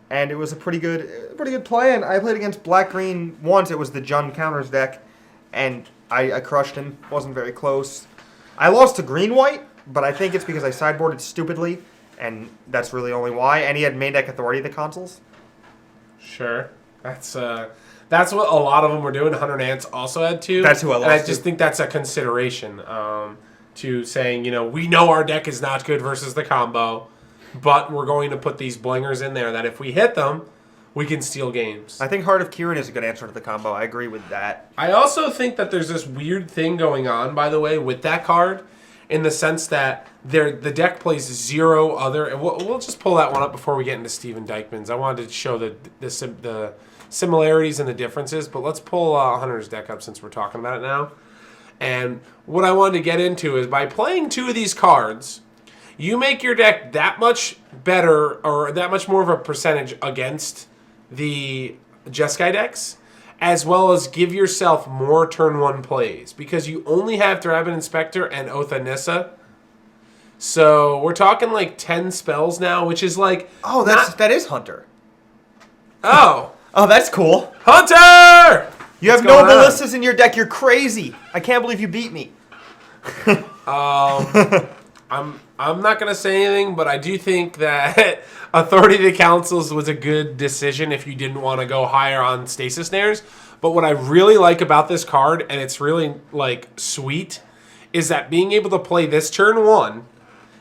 And it was a pretty good play, and I played against Black-Green once. It was the Jund Counters deck, and I crushed him. Wasn't very close. I lost to Green-White, but I think it's because I sideboarded stupidly, and that's really only why. And he had main deck authority of the consoles. Sure. That's what a lot of them were doing. Hunter Nance also had to. That's who I lost and I just think that's a consideration to saying, we know our deck is not good versus the combo, but we're going to put these blingers in there that if we hit them, we can steal games. I think Heart of Kirin is a good answer to the combo. I agree with that. I also think that there's this weird thing going on, by the way, with that card, in the sense that the deck plays 0 other... And we'll just pull that one up before we get into Steven Dykman's. I wanted to show the similarities and the differences, but let's pull Hunter's deck up since we're talking about it now. And what I wanted to get into is by playing 2 of these cards, you make your deck that much better or that much more of a percentage against the Jeskai decks, as well as give yourself more turn 1 plays because you only have Drabin Inspector and Oath of Nissa. So we're talking like 10 spells now, which is like... Oh, that is Hunter. Oh. Oh, that's cool. Hunter! You have no ballistas in your deck. You're crazy. I can't believe you beat me. I'm not going to say anything, but I do think that Authority of the Councils was a good decision if you didn't want to go higher on Stasis Snares. But what I really like about this card, and it's really sweet, is that being able to play this turn 1,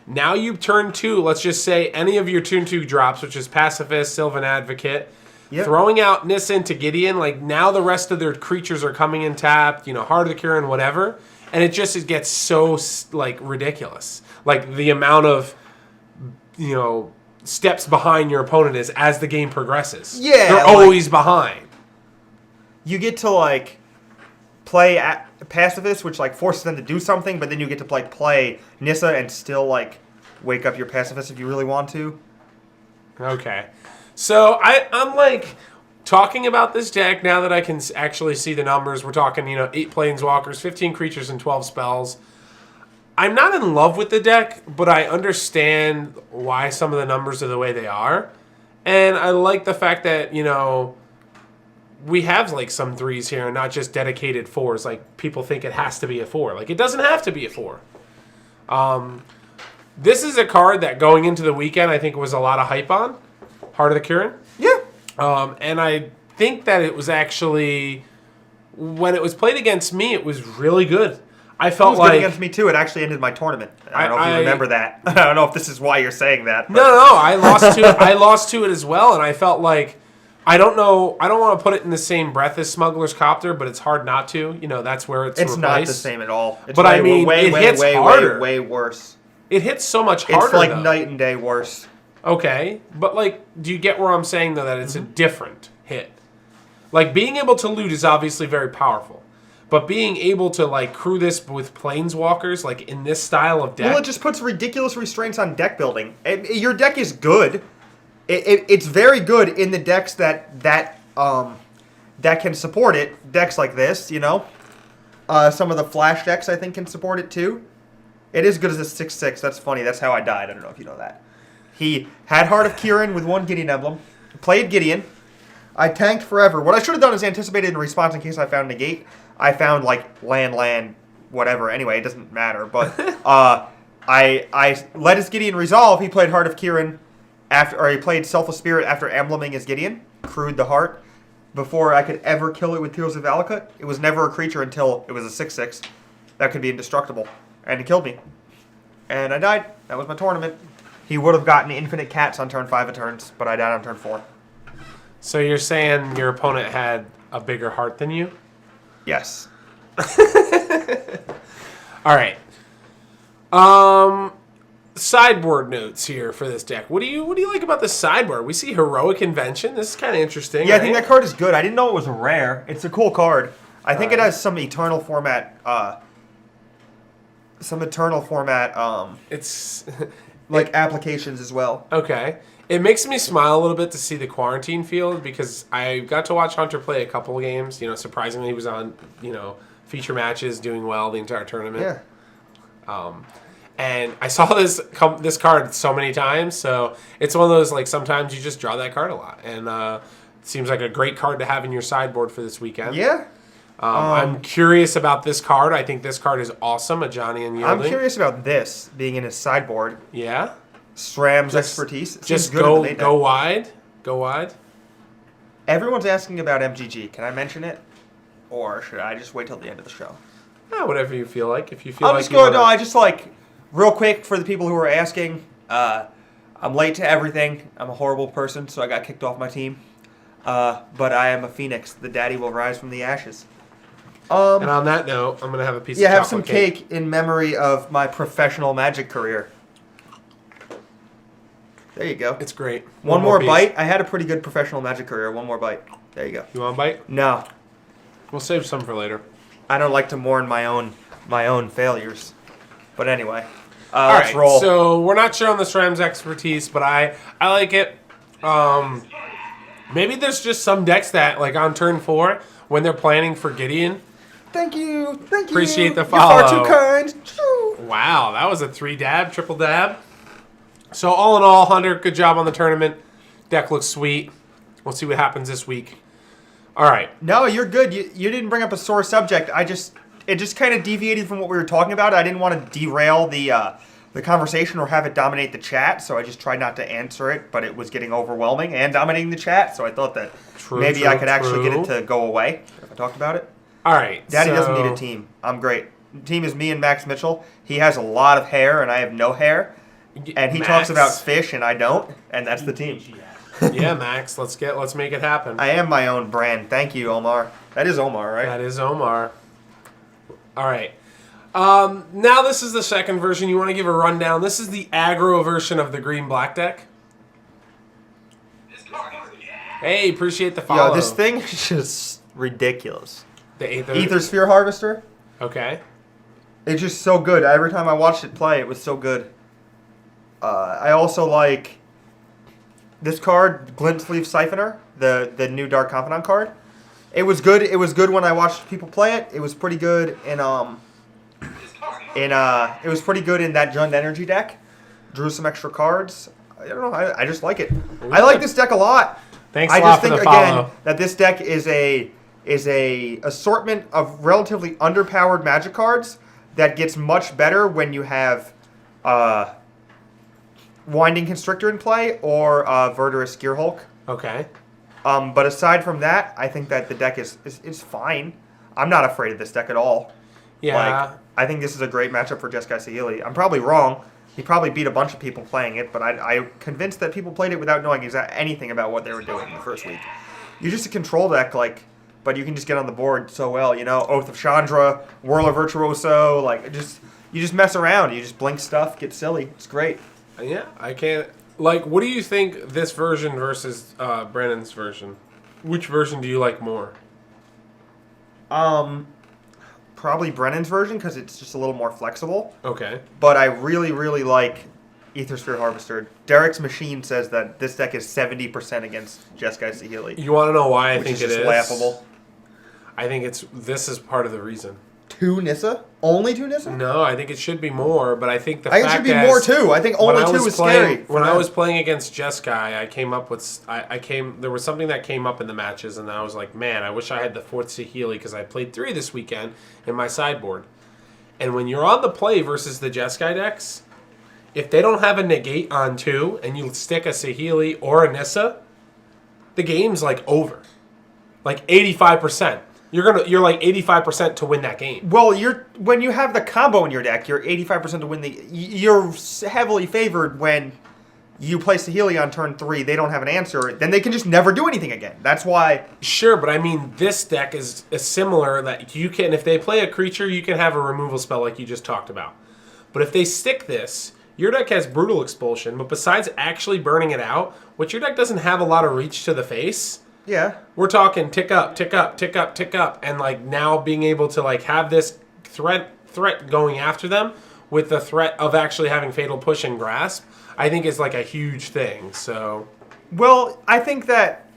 now you turn 2, let's just say any of your turn 2 drops, which is Pacifist, Sylvan Advocate, throwing out Nissa into Gideon, now the rest of their creatures are coming in tapped, Heart of the Kirin, whatever, and it gets so ridiculous. The amount of, steps behind your opponent is as the game progresses. Yeah. They're always behind. You get to, play Pacifist, which, forces them to do something, but then you get to, play Nissa and still, wake up your Pacifist if you really want to. Okay. So, I'm, talking about this deck now that I can actually see the numbers. We're talking, 8 Planeswalkers, 15 creatures, and 12 spells. I'm not in love with the deck, but I understand why some of the numbers are the way they are. And I like the fact that, we have some 3s here and not just dedicated 4s. People think it has to be a 4. It doesn't have to be a 4. This is a card that going into the weekend I think was a lot of hype on. Heart of the Kirin. Yeah. And I think that it was actually, when it was played against me, it was really good. I felt it was good against me too. It actually ended my tournament. I don't know if you remember that. I don't know if this is why you're saying that. But. No. I lost to it. I lost to it as well, and I felt like I don't know. I don't want to put it in the same breath as Smuggler's Copter, but it's hard not to. That's where it's replaced. Not the same at all. It's but it hits harder. Way worse. It hits so much harder. It's night and day worse. Okay, but do you get where I'm saying though that it's a different hit? Like, being able to loot is obviously very powerful. But being able to, like, crew this with planeswalkers, like, in this style of deck... Well, it just puts ridiculous restraints on deck building. Your deck is good. It's very good in the decks that can support it. Decks like this, you know? Some of the Flash decks, I think, can support it, too. It is good as a 6/6. That's funny. That's how I died. I don't know if you know that. He had Heart of Kieran with 1 Gideon emblem. Played Gideon. I tanked forever. What I should have done is anticipated in response in case I found negate. I found, like, land, whatever. Anyway, it doesn't matter. But I let his Gideon resolve. He played Heart of Kieran he played Selfless Spirit after embleming his Gideon. Crewed the heart. Before I could ever kill it with Tears of Valakut. It was never a creature until it was a 6/6. That could be indestructible. And it killed me. And I died. That was my tournament. He would have gotten infinite cats on turn 5 of turns, but I died on turn 4. So you're saying your opponent had a bigger heart than you? Yes. All right. Sideboard notes here for this deck. What do you like about the sideboard? We see Heroic Invention. This is kind of interesting. Yeah, I think that card is good. I didn't know it was a rare. It's a cool card. I think it has some eternal format. It's like applications as well. Okay. It makes me smile a little bit to see the quarantine field because I got to watch Hunter play a couple of games. You know, surprisingly, he was on, feature matches, doing well the entire tournament. Yeah. And I saw this card so many times, so it's one of those, like, sometimes you just draw that card a lot. And it seems like a great card to have in your sideboard for this weekend. Yeah. I'm curious about this card. I think this card is awesome, a Johnny and Yielding. I'm curious about this being in his sideboard. Yeah? Stram's expertise. Just go wide. Go wide. Everyone's asking about MGG. Can I mention it? Or should I just wait till the end of the show? Whatever you feel like. If you feel I just like... Real quick, for the people who are asking, I'm late to everything. I'm a horrible person, so I got kicked off my team. But I am a phoenix. The daddy will rise from the ashes. And on that note, I'm going to have a piece of chocolate have some cake in memory of my professional Magic career. There you go. It's great. One more bite. I had a pretty good professional Magic career. One more bite. There you go. You want a bite? No. We'll save some for later. I don't like to mourn my own failures. But anyway. All let's right, roll. So we're not sure on the SRAM's expertise, but I like it. Maybe there's just some decks that, like on turn 4, when they're planning for Gideon. Thank you. Appreciate the follow. You're far too kind. Wow, that was a 3-dab, triple dab. So all in all, Hunter, good job on the tournament. Deck looks sweet. We'll see what happens this week. All right. No, you're good. You didn't bring up a sore subject. It just kind of deviated from what we were talking about. I didn't want to derail the conversation or have it dominate the chat, so I just tried not to answer it, but it was getting overwhelming and dominating the chat, so I thought that maybe I could actually get it to go away if I talked about it. All right. Daddy doesn't need a team. I'm great. The team is me and Max Mitchell. He has a lot of hair, and I have no hair. And he talks about fish, and I don't, and that's the team. Yeah, Max, let's make it happen. I am my own brand. Thank you, Omar. That is Omar, right? That is Omar. All right. Now this is the second version. You want to give a rundown. This is the aggro version of the green-black deck. Hey, appreciate the follow. Yo, this thing is just ridiculous. The Aether Sphere Harvester. Okay. It's just so good. Every time I watched it play, it was so good. I also like this card, Glint Sleeve Siphoner, the new Dark Confidant card. It was good. It was good when I watched people play it. It was pretty good in it was pretty good in that Jund Energy deck. Drew some extra cards. I don't know. I just like it. I like this deck a lot. Thanks a lot for the follow. I just think again that this deck is a assortment of relatively underpowered Magic cards that gets much better when you have Winding Constrictor in play or Verdurous Gearhulk. Okay. But aside from that, I think that the deck is fine. I'm not afraid of this deck at all. Yeah. I think this is a great matchup for Jeskai Sahili. I'm probably wrong. He probably beat a bunch of people playing it, but I'm convinced that people played it without knowing anything about what they were doing in the first week. You're just a control deck, but you can just get on the board so well. Oath of Chandra, Whirler Virtuoso, you just mess around. You just blink stuff, get silly. It's great. Yeah, I can't. What do you think this version versus Brennan's version? Which version do you like more? Probably Brennan's version because it's just a little more flexible. Okay. But I really, really like Aethersphere Harvester. Derek's machine says that this deck is 70% against Jeskai Saheeli. You want to know why I think it is? Laughable. I think this is part of the reason. 2 Nissa? Only 2 Nissa? No, I think it should be more, but I think the fact fact it should be more too. I think only 2 is scary. When I was playing against Jeskai, I came up with there was something that came up in the matches, and I was like, man, I wish I had the 4th Saheeli because I played 3 this weekend in my sideboard. And when you're on the play versus the Jeskai decks, if they don't have a negate on 2 and you stick a Saheeli or a Nissa, the game's like over, like 85%. You're like 85% to win that game. Well, when you have the combo in your deck, you're 85% to win you're heavily favored when you play Saheeli on turn 3. They don't have an answer, then they can just never do anything again. That's why. Sure, but I mean, this deck is similar that you can, if they play a creature, you can have a removal spell like you just talked about. But if they stick this, your deck has Brutal Expulsion, but besides actually burning it out, which your deck doesn't have a lot of reach to the face. Yeah. We're talking tick up, tick up, tick up, tick up, and like now being able to like have this threat going after them with the threat of actually having Fatal Push and Grasp, I think is like a huge thing. So, well, I think that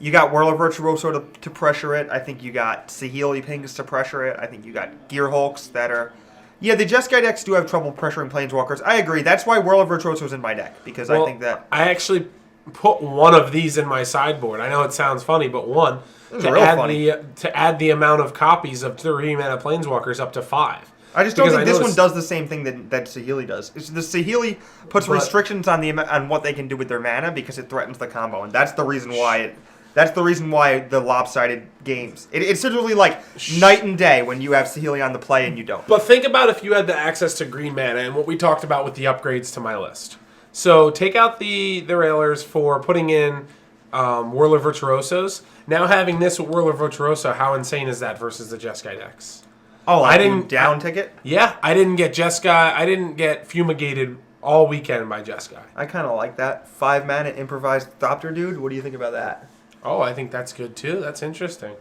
you got Whirl of Virtuoso to pressure it. I think you got Saheeli Pings to pressure it. I think you got Gear Hulks that are. Yeah, the Jeskai decks do have trouble pressuring Planeswalkers. I agree. That's why Whirl of Virtuoso is in my deck because I think that I actually put one of these in my sideboard. I know it sounds funny, but one to add the amount of copies of 3 mana Planeswalkers up to 5. I just don't think this one does the same thing that Saheeli does. The Saheeli puts restrictions on what they can do with their mana because it threatens the combo, and that's the reason why. That's the reason why the lopsided games. It's literally like night and day when you have Saheeli on the play and you don't. But think about if you had the access to green mana and what we talked about with the upgrades to my list. So take out the railers for putting in Whirl of Virtuosos. Now having this with Whirl of Virtuoso, how insane is that versus the Jeskai decks? Oh, I didn't down ticket? Yeah, I didn't get Jeskai. I didn't get fumigated all weekend by Jeskai. I kind of like that. 5 mana improvised Thopter dude. What do you think about that? Oh, I think that's good too. That's interesting.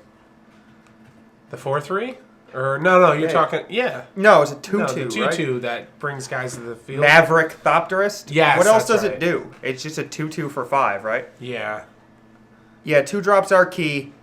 The 4/3? Or no, you're talking No, it's a 2/2. No, the 2/2 right? That brings guys to the field. Maverick Thopterist? Yes. What else does it do? It's just a 2/2 for 5, right? Yeah. Yeah, 2 drops are key.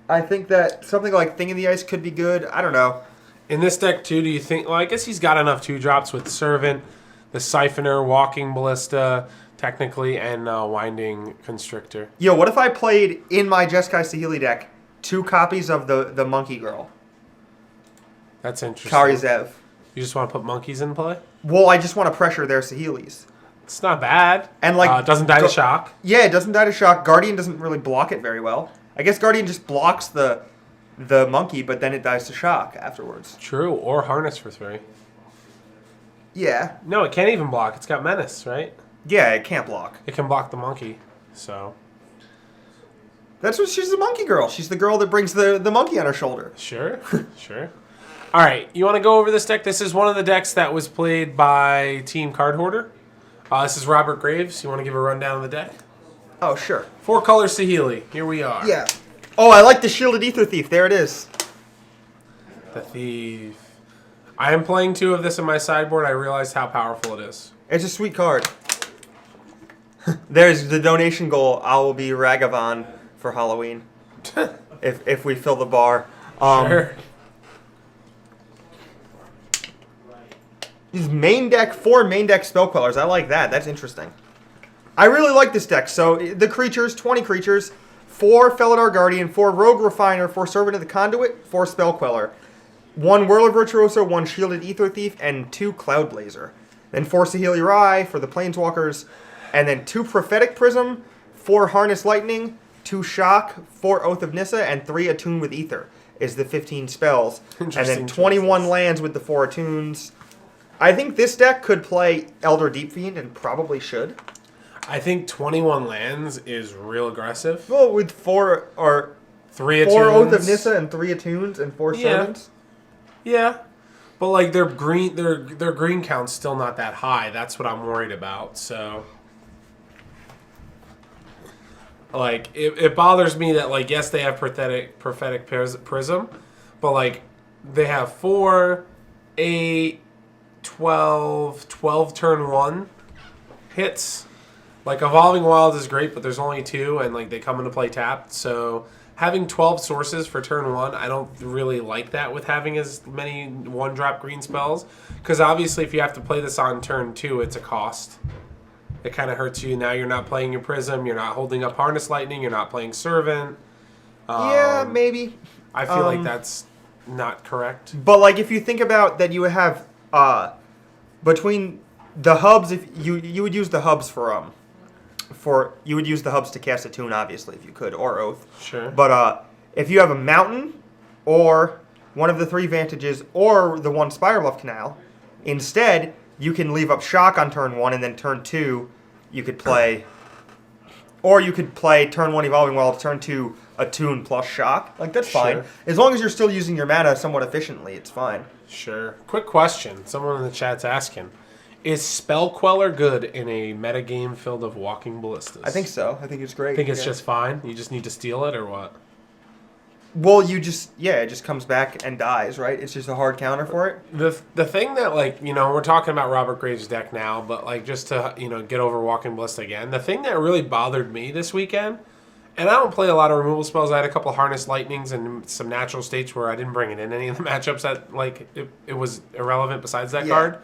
I think that something like Thing in the Ice could be good. I don't know. In this deck too, do you think? Well, I guess he's got enough 2 drops with Servant, the Siphoner, Walking Ballista, technically, and Winding Constrictor. Yo, what if I played in my Jeskai Saheeli deck 2 copies of the Monkey Girl? That's interesting. Kari Zev. You just want to put monkeys in play? Well, I just want to pressure their Saheelis. It's not bad. And like it doesn't die to shock. Yeah, it doesn't die to shock. Guardian doesn't really block it very well. I guess Guardian just blocks the monkey, but then it dies to shock afterwards. True, or Harness for 3. Yeah. No, it can't even block. It's got Menace, right? Yeah, it can't block. It can block the monkey, so. That's what she's the monkey girl. She's the girl that brings the monkey on her shoulder. Sure, sure. All right, you want to go over this deck? This is one of the decks that was played by Team Card Hoarder. This is Robert Graves. You want to give a rundown of the deck? Oh, sure. 4-color Saheeli. Here we are. Yeah. Oh, I like the Shielded Ether Thief. There it is. The Thief. I am playing 2 of this in my sideboard. I realized how powerful it is. It's a sweet card. There's the donation goal. I will be Ragavan for Halloween. if we fill the bar. Sure. These main deck, 4 main deck spell quellers. I like that. That's interesting. I really like this deck. So the creatures, 20 creatures, 4 Felidar Guardian, 4 Rogue Refiner, 4 Servant of the Conduit, 4 Spell Queller, 1 Whirl of Virtuoso, 1 Shielded Ether Thief, and 2 Cloud Blazer. Then 4 Saheeli Rai for the Planeswalkers, and then 2 Prophetic Prism, 4 Harness Lightning, 2 Shock, 4 Oath of Nissa, and 3 Attune with Ether is the 15 spells. And then 21 lands with the 4 attunes. I think this deck could play Elder Deep Fiend and probably should. I think 21 lands is real aggressive. Well, with 4 or 3 4 attunes. Oath of Nissa and 3 attunes and 4 servants. Yeah. But like their green count's still not that high. That's what I'm worried about. So Like, it bothers me that, like, yes, they have prophetic prism, but, like, they have 4, 8, 12 turn 1 hits. Like, Evolving Wilds is great, but there's only 2, and, like, they come into play tapped. So, having 12 sources for turn 1, I don't really like that with having as many 1-drop green spells. Because, obviously, if you have to play this on turn 2, it's a cost. It kind of hurts you. Now you're not playing your Prism, you're not holding up Harness Lightning, you're not playing Servant. Yeah, maybe. I feel like that's not correct. But, like, if you think about that you would have, between the hubs, if you would use the hubs you would use the hubs to cast a tune, obviously, if you could, or Oath. Sure. But if you have a Mountain, or one of the 3 Vantages, or the 1 Spirebluff Canal, instead, you can leave up Shock on turn 1, and then turn 2, you could play... Or you could play turn 1 Evolving Wild, turn 2 a tune plus Shock. Like, that's fine. Sure. As long as you're still using your mana somewhat efficiently, it's fine. Sure. Quick question. Someone in the chat's asking. Is Spell Queller good in a metagame filled of Walking Ballistas? I think so. I think it's great. I think it's just fine? You just need to steal it, or what? Well, it just comes back and dies, right? It's just a hard counter for it. The thing that, like, you know, we're talking about Robert Graves' deck now, but, like, just to, you know, get over Walking Ballista again, the thing that really bothered me this weekend, and I don't play a lot of removal spells. I had a couple Harness Lightnings and some Natural States where I didn't bring it in any of the matchups that, like, it was irrelevant besides that card,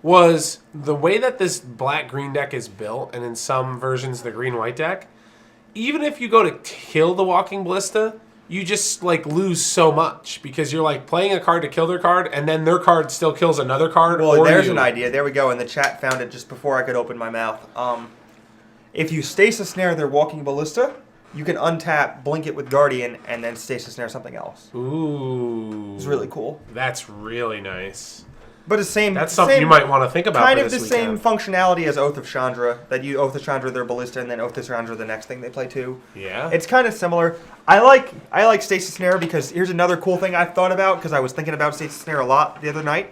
was the way that this black-green deck is built, and in some versions the green-white deck, even if you go to kill the Walking Ballista, you just, like, lose so much because you're, like, playing a card to kill their card, and then their card still kills another card. Well, there's an idea. There we go. And the chat found it just before I could open my mouth. If you Stasis Snare their Walking Ballista, you can untap, blink it with Guardian, and then Stasis Snare something else. Ooh. It's really cool. That's really nice. But the same... That's something you might want to think about kind for of this the weekend. same functionality as Oath of Chandra, that you Oath of Chandra their Ballista, and then Oath of Chandra the next thing they play too. Yeah. It's kind of similar. I like Stasis Snare because here's another cool thing I've thought about, because I was thinking about Stasis Snare a lot the other night,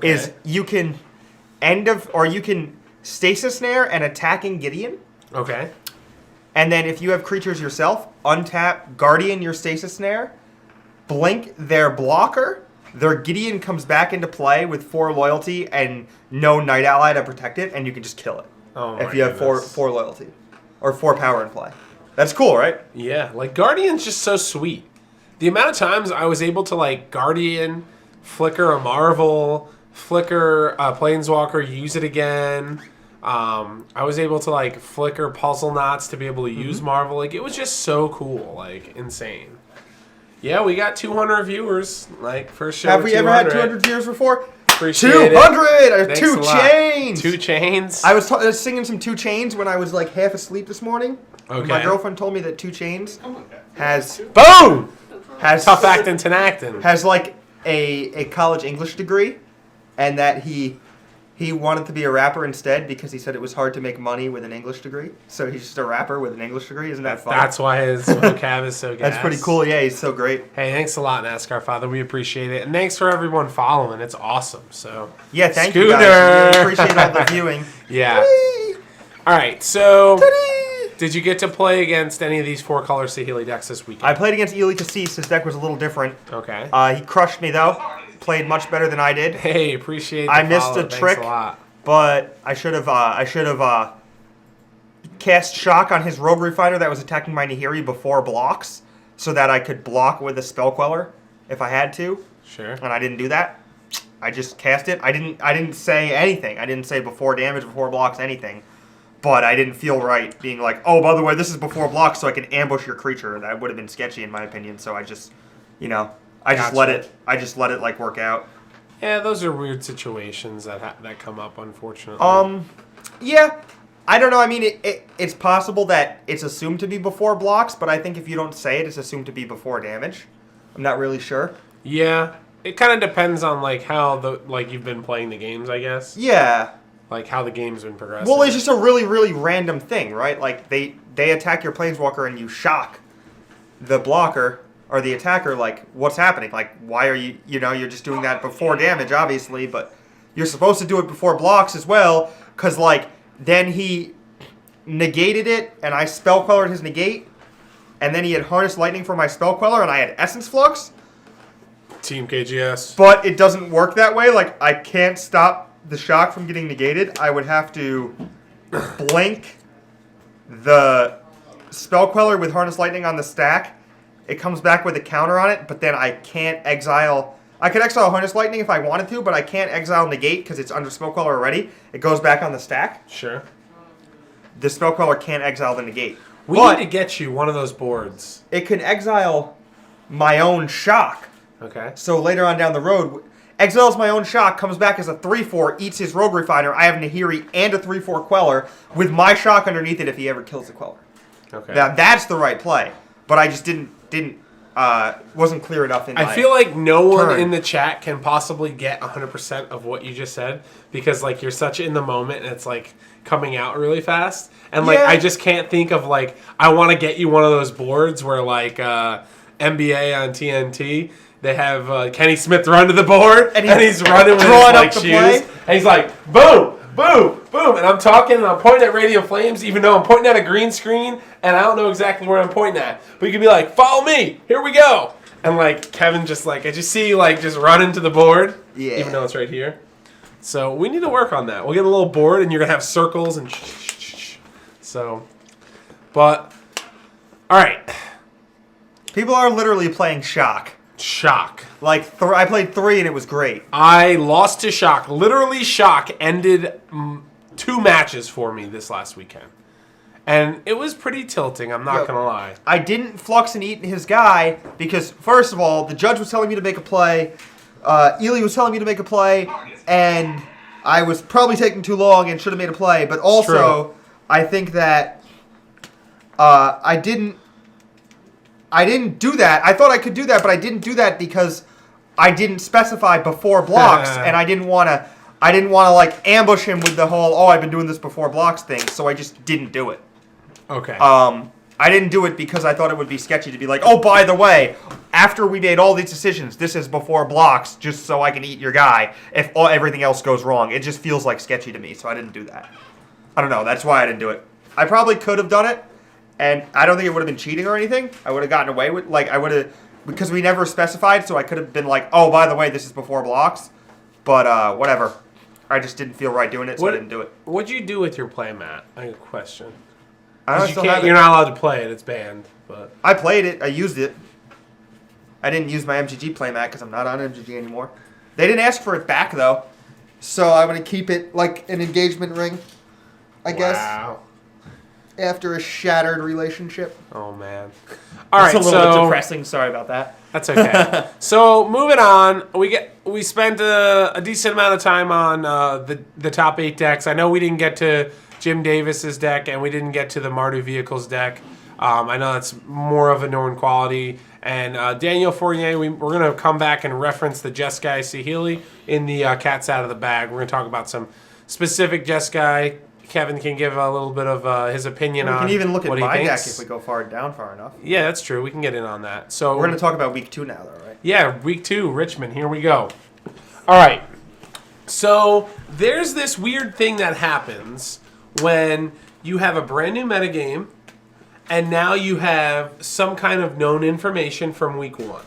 is you can Stasis Snare an attacking Gideon. Okay. And then if you have creatures yourself, untap Guardian your Stasis Snare, blink their blocker, their Gideon comes back into play with 4 loyalty and no Night Ally to protect it, and you can just kill it. Oh, if you have 4 loyalty. Or 4 power in play. That's cool, right? Yeah, like, Guardian's just so sweet. The amount of times I was able to, like, Guardian, flicker a Marvel, flicker a Planeswalker, use it again. I was able to, like, flicker Puzzle Knots to be able to use Marvel. Like, it was just so cool, like, insane. Yeah, we got 200 viewers, like, first show. Have we ever had 200 viewers before? Appreciate 200! Thanks 2 chains! 2 chains? I was singing some 2 Chains when I was, like, half asleep this morning. Okay. My girlfriend told me that 2 Chains has... Boom! Has Tough actin' Tenactin. Has, like, a college English degree, and that he wanted to be a rapper instead because he said it was hard to make money with an English degree. So he's just a rapper with an English degree. Isn't that fun? That's why his vocab is so good. That's pretty cool. Yeah, he's so great. Hey, thanks a lot, NASCAR Father. We appreciate it. And thanks for everyone following. It's awesome. So yeah, thank Scooter. you guys. We appreciate all the viewing. Yeah. Whee! All right, so Ta-dee! did you get to play against any of these 4-color Saheeli decks this weekend? I played against Ely Cassis. His deck was a little different. Okay. He crushed me, though. Played much better than I did. Hey, appreciate the I missed follow. a trick. Thanks a lot. But I should have cast Shock on his Rogue Refiner that was attacking my Nahiri before blocks, so that I could block with a Spell Queller if I had to. Sure. And I didn't do that. I just cast it. I didn't say anything. I didn't say before damage, before blocks, anything. But I didn't feel right being like, oh, by the way, this is before blocks, so I can ambush your creature. That would have been sketchy in my opinion. So I just, I just let it like work out. Yeah, those are weird situations that come up, unfortunately. Yeah, I don't know. I mean, it's possible that it's assumed to be before blocks, but I think if you don't say it, it's assumed to be before damage. I'm not really sure. Yeah, it kind of depends on like how you've been playing the games, I guess. Yeah. Like how the game's been progressing. Well, it's just a really, really random thing, right? Like they attack your Planeswalker and you shock the blocker. Or the attacker, like, what's happening? Like, why are you, you're just doing that before damage, obviously, but you're supposed to do it before blocks as well, because, like, then he negated it, and I spell quellered his negate, and then he had Harness Lightning for my spell queller, and I had Essence Flux. Team KGS. But it doesn't work that way. Like, I can't stop the shock from getting negated. I would have to blink the spell queller with Harness Lightning on the stack. It comes back with a counter on it, but then I can't exile. I could exile Harness Lightning if I wanted to, but I can't exile negate because it's under spell queller already. It goes back on the stack. Sure. The spell queller can't exile the negate. We need to get you one of those boards. It can exile my own shock. Okay. So later on down the road, exiles my own shock, comes back as a 3/4, eats his Rogue Refiner. I have Nahiri and a 3/4 queller with my shock underneath it if he ever kills the queller. Okay. Now that's the right play, but I just wasn't clear enough in I feel like no one in the chat can possibly get 100% of what you just said because like you're such in the moment and it's like coming out really fast. And like I just can't think of like I want to get you one of those boards where like NBA on TNT they have Kenny Smith run to the board and he's running with his like shoes and he's like boom, boom, boom, and I'm talking and I'm pointing at Radiant Flames even though I'm pointing at a green screen and I don't know exactly where I'm pointing at. But you can be like, follow me, here we go. And like Kevin just like I just see you like just running to the board, even though it's right here. So we need to work on that. We'll get a little board and you're gonna have circles and so. But all right, people are literally playing shock. Shock. Like I played 3 and it was great. I lost to shock. Literally, shock ended 2 matches for me this last weekend. And it was pretty tilting, I'm not going to lie. I didn't flux and eat his guy because, first of all, the judge was telling me to make a play. Ely was telling me to make a play. And I was probably taking too long and should have made a play. But also, I think that I didn't do that. I thought I could do that, but I didn't do that because I didn't specify before blocks. And I didn't want to like ambush him with the whole, I've been doing this before blocks thing. So I just didn't do it. Okay. I didn't do it because I thought it would be sketchy to be like, by the way, after we made all these decisions, this is before blocks, just so I can eat your guy if everything else goes wrong. It just feels like sketchy to me, so I didn't do that. I don't know. That's why I didn't do it. I probably could have done it, and I don't think it would have been cheating or anything. I would have gotten away with, because we never specified, so I could have been like, by the way, this is before blocks. But whatever. I just didn't feel right doing it, so I didn't do it. What'd you do with your play, Matt? I have a question. You're not allowed to play it. It's banned. But I played it. I used it. I didn't use my MGG playmat because I'm not on MGG anymore. They didn't ask for it back, though. So I'm going to keep it like an engagement ring, I guess. Wow. After a shattered relationship. Oh, man. All right, it's a little bit depressing. Sorry about that. That's okay. So moving on, we spent a decent amount of time on the top 8 decks. I know we didn't get to Jim Davis's deck, and we didn't get to the Mardu Vehicles deck. I know that's more of a known quality. And Daniel Fournier, we're going to come back and reference the Jeskai Sahili in the Cat's Out of the Bag. We're going to talk about some specific Jeskai. Kevin can give a little bit of his opinion on what he thinks. We can even look at my deck if we go far enough. Yeah, that's true. We can get in on that. So we're going to talk about week 2 now, though, right? Yeah, week 2, Richmond. Here we go. All right. So there's this weird thing that happens when you have a brand new metagame and now you have some kind of known information from week 1.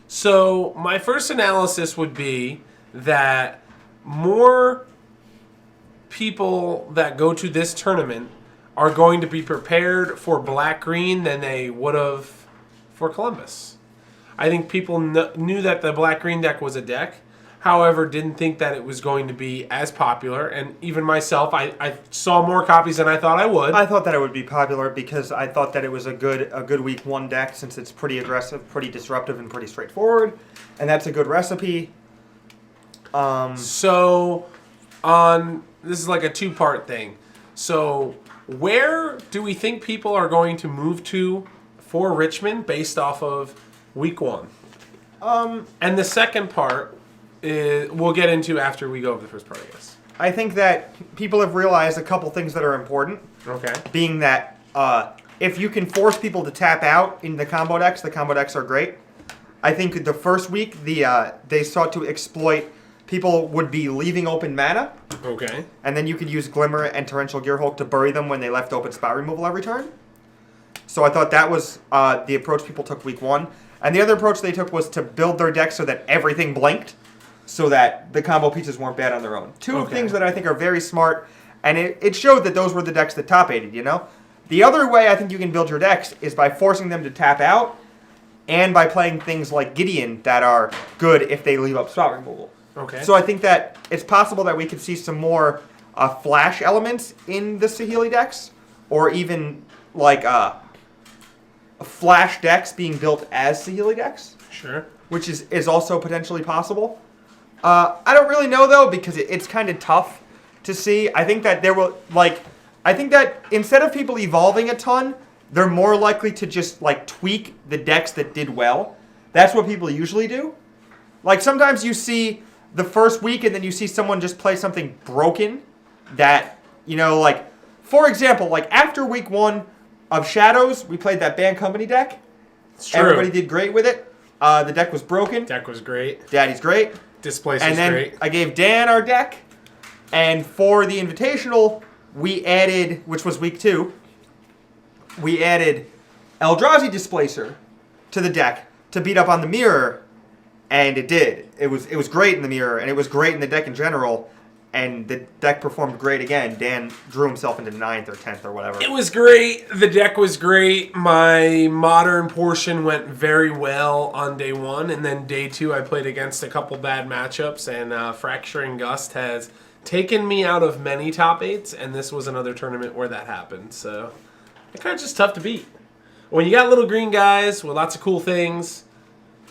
So my first analysis would be that more people that go to this tournament are going to be prepared for black-green than they would have for Columbus. I think people knew that the black-green deck was a deck, however, didn't think that it was going to be as popular. And even myself, I saw more copies than I thought I would. I thought that it would be popular because I thought that it was a good week 1 deck since it's pretty aggressive, pretty disruptive, and pretty straightforward. And that's a good recipe. This is like a 2-part thing. So where do we think people are going to move to for Richmond based off of week 1? And the second part we'll get into after we go over the first part, I guess. I think that people have realized a couple things that are important. Okay. Being that if you can force people to tap out in the combo decks are great. I think the first week they sought to exploit people would be leaving open mana. Okay. And then you could use Glimmer and Torrential Gearhulk to bury them when they left open spot removal every turn. So I thought that was the approach people took week 1. And the other approach they took was to build their deck so that everything blinked, so that the combo pieces weren't bad on their own. Two things that I think are very smart, and it showed that those were the decks that top-aided, you know? The other way I think you can build your decks is by forcing them to tap out, and by playing things like Gideon that are good if they leave up spot removal. Okay. So I think that it's possible that we could see some more flash elements in the Saheeli decks, or even like flash decks being built as Saheeli decks. Sure. Which is also potentially possible. I don't really know though, because it's kind of tough to see. I think that I think that instead of people evolving a ton, they're more likely to just like tweak the decks that did well. That's what people usually do. Like sometimes you see the first week and then you see someone just play something broken that, you know, like, for example, like after week 1 of Shadows, we played that Band Company deck. It's true. Everybody did great with it. The deck was broken. Deck was great. Daddy's great. Displace was great. I gave Dan our deck. And for the Invitational, we added, which was week 2, we added Eldrazi Displacer to the deck to beat up on the mirror. And it did. It was great in the mirror, and it was great in the deck in general. And the deck performed great again. Dan drew himself into 9th or 10th or whatever. It was great. The deck was great. My modern portion went very well on day 1. And then day 2, I played against a couple bad matchups. And Fracturing Gust has taken me out of many top 8s. And this was another tournament where that happened. So, it kind of just tough to beat. When you got little green guys with lots of cool things,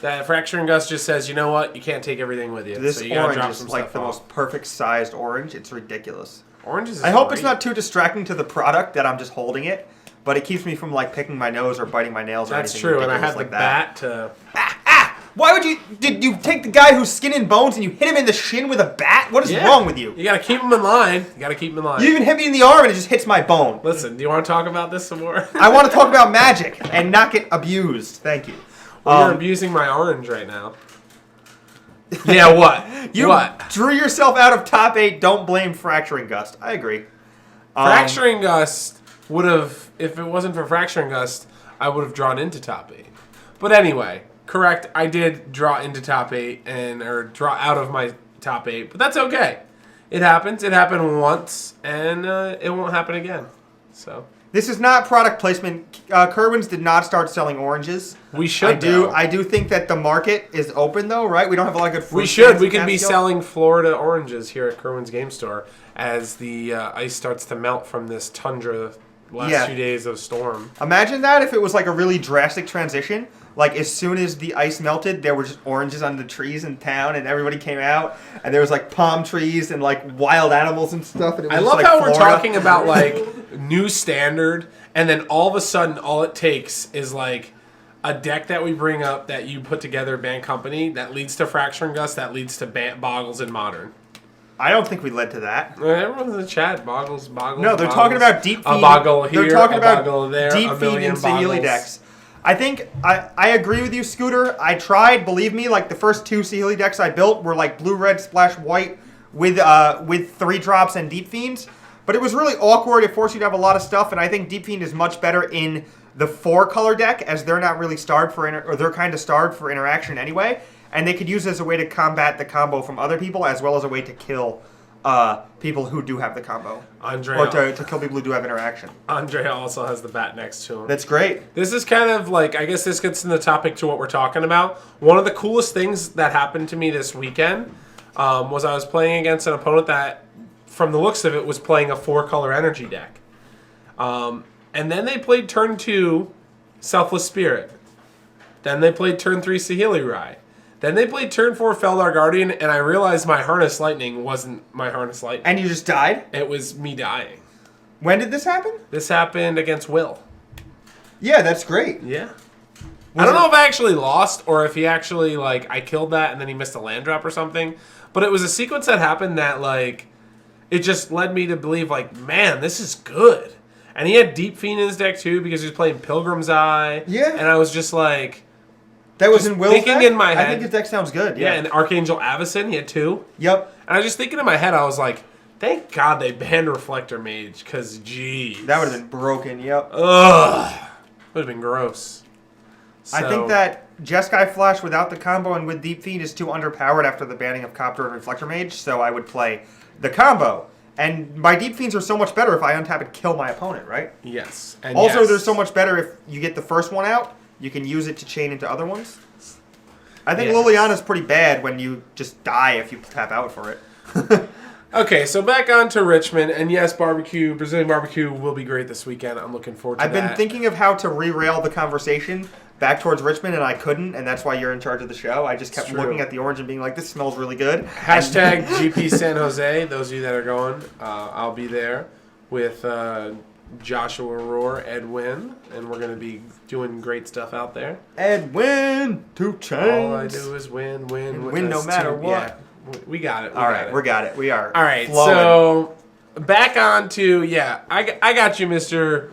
that Fracturing Gust just says, you know what? You can't take everything with you. This so you gotta orange drop is some like stuff the off. most perfect sized orange. It's ridiculous. Orange is I hope great. it's not too distracting to the product that I'm just holding it, but it keeps me from like picking my nose or biting my nails or That's anything true, and I ridiculous had like the that. bat to... Why would you... Did you take the guy who's skin and bones and you hit him in the shin with a bat? What is wrong with you? You gotta keep him in line. You even hit me in the arm and it just hits my bone. Listen, do you want to talk about this some more? I want to talk about magic and not get abused. Thank you. Well, you're abusing my orange right now. Yeah, what? You drew yourself out of top 8. Don't blame Fracturing Gust. I agree. Fracturing Gust would have, if it wasn't for Fracturing Gust, I would have drawn into top 8. But anyway, correct, I did draw into top 8 or draw out of my top 8, but that's okay. It happens. It happened once, and it won't happen again. So this is not product placement. Kerwin's did not start selling oranges. We should. I do think that the market is open though, right? We don't have a lot of good fruit. We should. We in could be Catskill. selling Florida oranges here at Kerwin's Game Store as the ice starts to melt from this tundra last 2 days of storm. Imagine that if it was like a really drastic transition. Like as soon as the ice melted, there were just oranges on the trees in town, and everybody came out, and there was like palm trees and like wild animals and stuff. And it was I love like how Florida. we're talking about like new standard, and then all of a sudden, all it takes is like a deck that we bring up that you put together, Band Company, that leads to Fracturing Gust, that leads to Boggles in Modern. I don't think we led to that. Everyone's in the chat. Boggles. No, they're talking about deep feed. A Boggle here, they're talking a about Boggle there, deep a feed million and Saheeli Boggles. decks. I think I agree with you, Scooter. I tried, believe me, like the first 2 Saheeli decks I built were like blue, red, splash, white with 3 drops and Deep Fiends. But it was really awkward. It forced you to have a lot of stuff, and I think Deep Fiend is much better in the 4-color deck, as they're not really starved for they're kind of starved for interaction anyway, and they could use it as a way to combat the combo from other people, as well as a way to kill people who do have the combo. Or to kill people who do have interaction. Andrea also has the bat next to him. That's great. This is kind of like, I guess this gets in the topic to what we're talking about. One of the coolest things that happened to me this weekend was I was playing against an opponent that, from the looks of it, was playing a 4-color energy deck. And then they played turn 2 Selfless Spirit. Then they played turn 3 Saheeli Rai. Then they played turn 4 Feldar Guardian, and I realized my Harness Lightning wasn't my Harness Lightning. And you just died? It was me dying. When did this happen? This happened against Will. Yeah, that's great. Yeah. I don't know if I actually lost or if he actually, like, I killed that and then he missed a land drop or something. But it was a sequence that happened that, like, it just led me to believe, like, man, this is good. And he had Deep Fiend in his deck, too, because he was playing Pilgrim's Eye. Yeah. And I was just like, That was in Will's thinking deck? in my head. I think his deck sounds good. Yeah, and Archangel Avacyn, he had 2. Yep. And I was just thinking in my head, I was like, thank God they banned Reflector Mage, because geez. That would have been broken, yep. Ugh. Would have been gross. So, I think that Jeskai Flash without the combo and with Deep Fiend is too underpowered after the banning of Copter and Reflector Mage, so I would play the combo. And my Deep Fiends are so much better if I untap and kill my opponent, right? Yes. And also, yes. they're so much better if you get the first one out, you can use it to chain into other ones. I think Liliana's pretty bad when you just die if you tap out for it. Okay, so back on to Richmond, and yes, Brazilian barbecue will be great this weekend. I'm looking forward to that. I've been thinking of how to re-rail the conversation back towards Richmond, and I couldn't, and that's why you're in charge of the show. I just kept looking at the orange and being like, this smells really good. Hashtag GP San Jose, those of you that are going, I'll be there with Joshua Rohr, Edwin, and we're going to be doing great stuff out there. Edwin, 2 chains. All I do is win no matter what. Yeah, we got it. We got it. We are. All right, flowing. So back on to, I got you, Mr.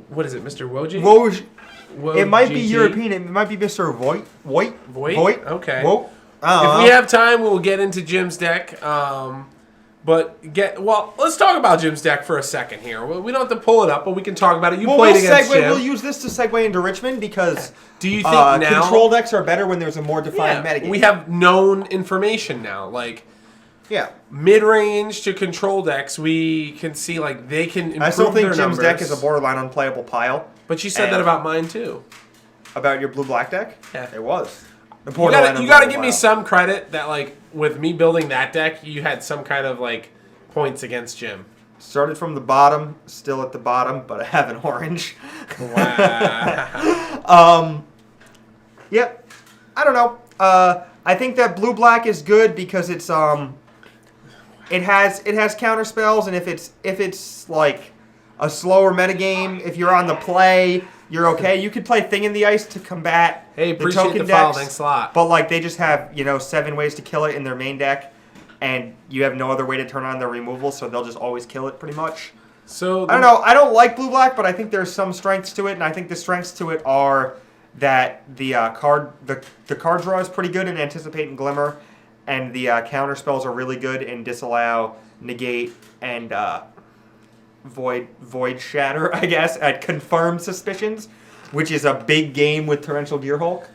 What is it, Mr. Woj? Woj. It might be European. It might be Mr. Voigt. Voigt? Okay. Voigt? If we have time, we'll get into Jim's deck. Let's talk about Jim's deck for a second here. We don't have to pull it up, but we can talk about it. You played against Jim. We'll use this to segue into Richmond because do you think now control decks are better when there's a more defined metagame? We have known information now. Mid-range to control decks, we can see they can improve their numbers. I still think Jim's deck is a borderline unplayable pile. But you said that about mine too. About your blue-black deck? Yeah. It was. You gotta give me some credit that with me building that deck, you had some kind of points against Jim. Started from the bottom, still at the bottom, but I have an orange. Wow. Yep. I don't know. I think that blue-black is good because it's it has counter spells, and if it's a slower metagame, if you're on the play, you're okay. You could play Thing in the Ice to combat the token decks. Follow. Thanks a lot. But they just have 7 ways to kill it in their main deck, and you have no other way to turn on their removal, so they'll just always kill it pretty much. So I don't know. I don't like blue-black, but I think there's some strengths to it, and I think the strengths to it are that the card draw is pretty good in Anticipate and Glimmer, and the counter spells are really good in Disallow, Negate, and Void Shatter, I guess, at Confirmed Suspicions, which is a big game with Torrential Gearhulk.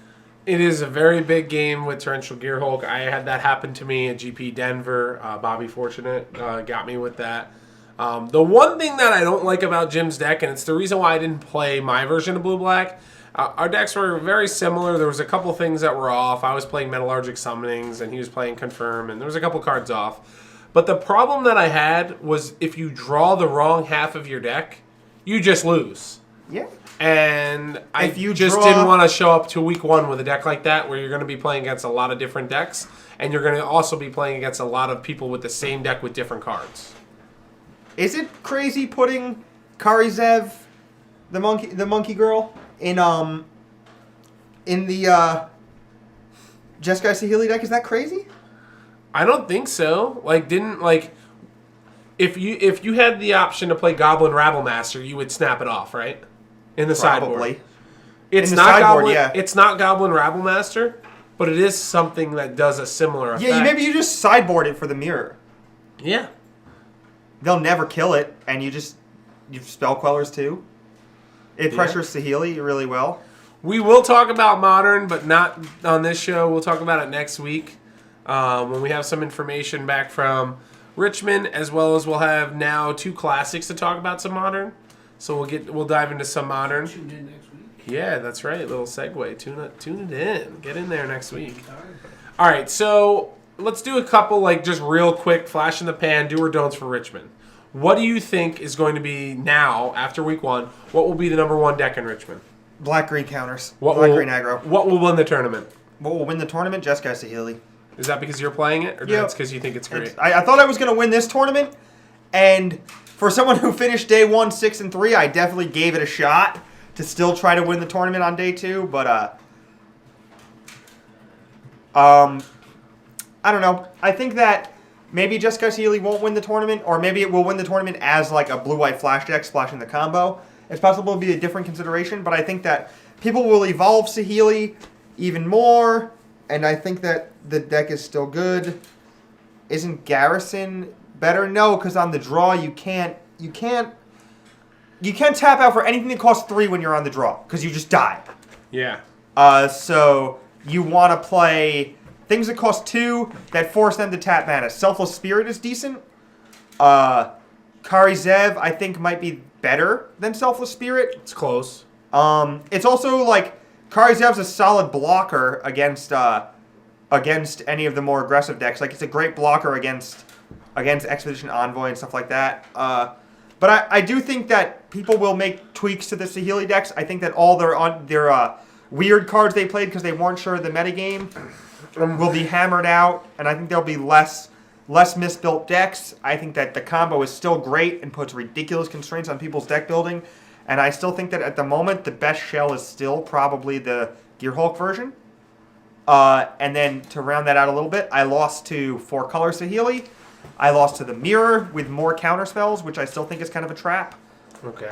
It is a very big game with Torrential Gearhulk. I had that happen to me at GP Denver. Bobby Fortunate got me with that. The one thing that I don't like about Jim's deck, and it's the reason why I didn't play my version of Blue-Black, our decks were very similar. There was a couple things that were off. I was playing Metallurgic Summonings, and he was playing Confirm, and there was a couple cards off. But the problem that I had was if you draw the wrong half of your deck, you just lose. Yeah. And I didn't want to show up to week 1 with a deck like that where you're going to be playing against a lot of different decks, and you're going to also be playing against a lot of people with the same deck with different cards. Is it crazy putting Karizev, the monkey girl, in the Jeskai Saheeli deck? Is that crazy? I don't think so. If you had the option to play Goblin Rabblemaster, you would snap it off, right? In the sideboard. It's not Goblin. Yeah. It's not Goblin Rabblemaster, but it is something that does a similar effect. Yeah, maybe you just sideboard it for the mirror. Yeah. They'll never kill it, and you spell Quellers too. It pressures Saheeli really well. We will talk about Modern, but not on this show. We'll talk about it next week when we have some information back from Richmond, as well as we'll have now 2 classics to talk about some Modern. So we'll dive into some Modern. Tune in next week. Yeah, that's right. Little segue. Tune it in. Get in there next week. All right, so let's do a couple just real quick flash in the pan do or don'ts for Richmond. What do you think is going to be now after week 1? What will be the number 1 deck in Richmond? Black-green counters. Black-green aggro. What will win the tournament? What will win the tournament? Jeskai Saheeli. Is that because you're playing it, or that's because you think it's great? I thought I was going to win this tournament, and for someone who finished day 1 6-3, I definitely gave it a shot to still try to win the tournament on day 2. But I don't know. I think that maybe Jeskai Saheeli won't win the tournament, or maybe it will win the tournament as a blue-white flash deck splashing the combo. It's possible to be a different consideration, but I think that people will evolve Saheeli even more, and I think that the deck is still good. Isn't Garrison better? No, because on the draw you can't tap out for anything that costs 3 when you're on the draw, because you just die. Yeah. So you want to play things that cost 2 that force them to tap mana. Selfless Spirit is decent. Kari Zev, I think, might be better than Selfless Spirit. It's close. It's also like Kari Zev's a solid blocker against any of the more aggressive decks. Like, it's a great blocker against Expedition Envoy and stuff like that. But I do think that people will make tweaks to the Saheeli decks. I think that all their weird cards they played because they weren't sure of the metagame will be hammered out, and I think there'll be less misbuilt decks. I think that the combo is still great and puts ridiculous constraints on people's deck building, and I still think that at the moment the best shell is still probably the Gearhulk version. And then to round that out a little bit, I lost to 4-color Saheeli. I lost to the Mirror with more counterspells, which I still think is kind of a trap. Okay.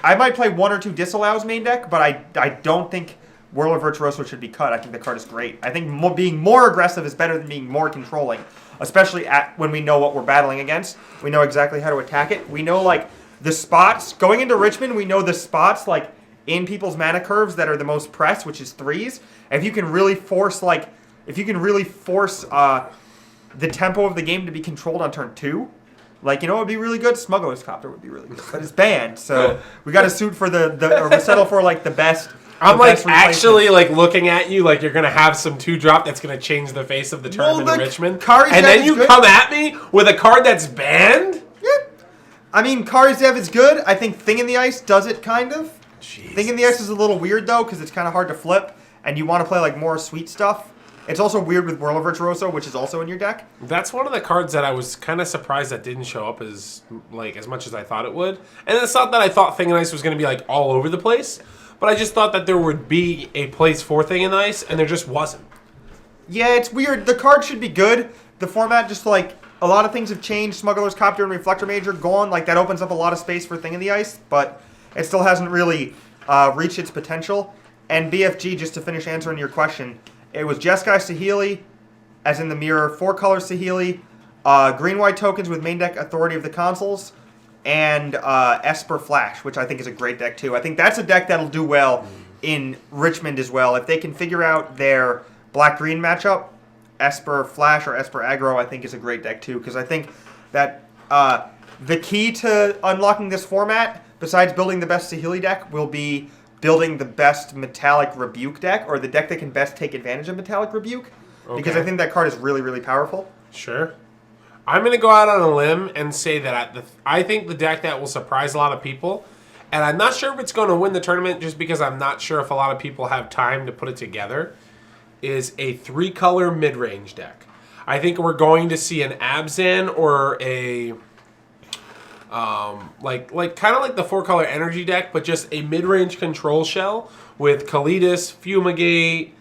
I might play 1 or 2 Disallows main deck, but I don't think Whirl of Virtuoso should be cut. I think the card is great. I think being more aggressive is better than being more controlling, especially when we know what we're battling against. We know exactly how to attack it. We know, like, the spots. Going into Richmond, we know the spots, like, in people's mana curves that are the most pressed, which is 3s. If you can really force, the tempo of the game to be controlled on turn 2, like, you know what would be really good? Smuggler's Copter would be really good. But it's banned, so we got to suit for or settle for, like, the best. I'm like actually like looking at you like you're gonna have some 2-drop that's gonna change the face of the tournament in Richmond, and then you come at me with a card that's banned. Yeah, I mean, Kari Zev is good. I think Thing in the Ice does it kind of. Jesus. Thing in the Ice is a little weird though because it's kind of hard to flip, and you want to play like more sweet stuff. It's also weird with Whirl of Virtuoso, which is also in your deck. That's one of the cards that I was kind of surprised that didn't show up as much as I thought it would. And it's not that I thought Thing in Ice was going to be like all over the place, but I just thought that there would be a place for Thing in Ice, and there just wasn't. Yeah, it's weird. The card should be good. The format, just like a lot of things have changed. Smuggler's Copter and Reflector Mage are gone. Like, that opens up a lot of space for Thing in the Ice, but it still hasn't really reached its potential. And BFG, just to finish answering your question, it was Jeskai Saheeli, as in the Mirror, 4-color Saheeli, green-white tokens with main deck Authority of the Consuls, and Esper Flash, which I think is a great deck too. I think that's a deck that'll do well in Richmond as well. If they can figure out their black-green matchup, Esper Flash or Esper Aggro, I think is a great deck too, because I think that the key to unlocking this format, besides building the best Saheeli deck, will be building the best Metallic Rebuke deck, or the deck that can best take advantage of Metallic Rebuke, because I think that card is really, really powerful. Sure. I'm going to go out on a limb and say that I think the deck that will surprise a lot of people, and I'm not sure if it's going to win the tournament just because I'm not sure if a lot of people have time to put it together, is a 3-color mid-range deck. I think we're going to see an Abzan or a... kind of like the 4-color energy deck, but just a mid-range control shell with Kalidas, Fumigate,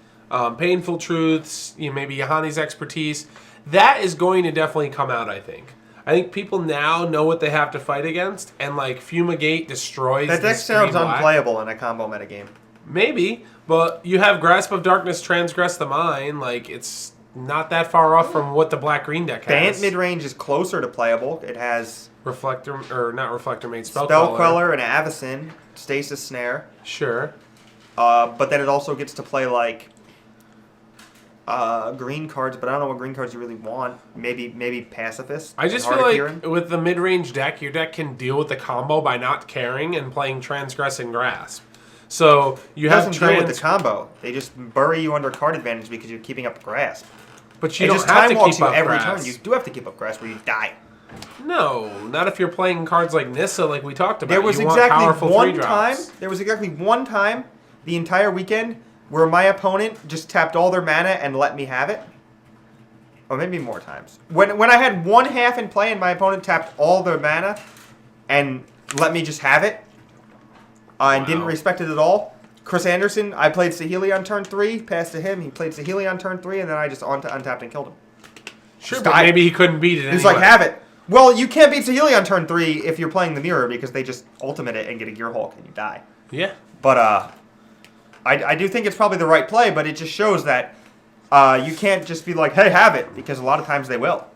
Painful Truths, maybe Yahani's Expertise. That is going to definitely come out, I think. I think people now know what they have to fight against, and like Fumigate destroys. That deck sounds unplayable in a combo metagame. Maybe, but you have Grasp of Darkness, Transgress the Mind. Like, it's not that far off from what the black-green deck has. Bant mid-range is closer to playable. It has Reflector, or not Reflector Mate, Spell Queller and Avacyn, Stasis Snare. Sure. But then it also gets to play like green cards, but I don't know what green cards you really want. Maybe Pacifist. I just feel like with the mid-range deck, your deck can deal with the combo by not caring and playing Transgress and Grasp. So you have deal with the combo. They just bury you under card advantage because you're keeping up Grasp. But you don't have to keep up every Grasp. turn. You do have to keep up Grasp or you die. No, not if you're playing cards like Nissa, like we talked about. There was exactly one time the entire weekend where my opponent just tapped all their mana and let me have it. Or maybe more times. When I had one half in play and my opponent tapped all their mana and let me just have it and didn't respect it at all. Chris Anderson, I played Saheeli on turn 3, passed to him. He played Saheeli on turn 3, and then I just untapped and killed him. Sure, but maybe he couldn't beat it anyway. He's like, have it. Well, you can't beat Saheeli on turn 3 if you're playing the Mirror because they just ultimate it and get a Gearhulk and you die. Yeah. But I do think it's probably the right play, but it just shows that you can't just be like, hey, have it, because a lot of times they will.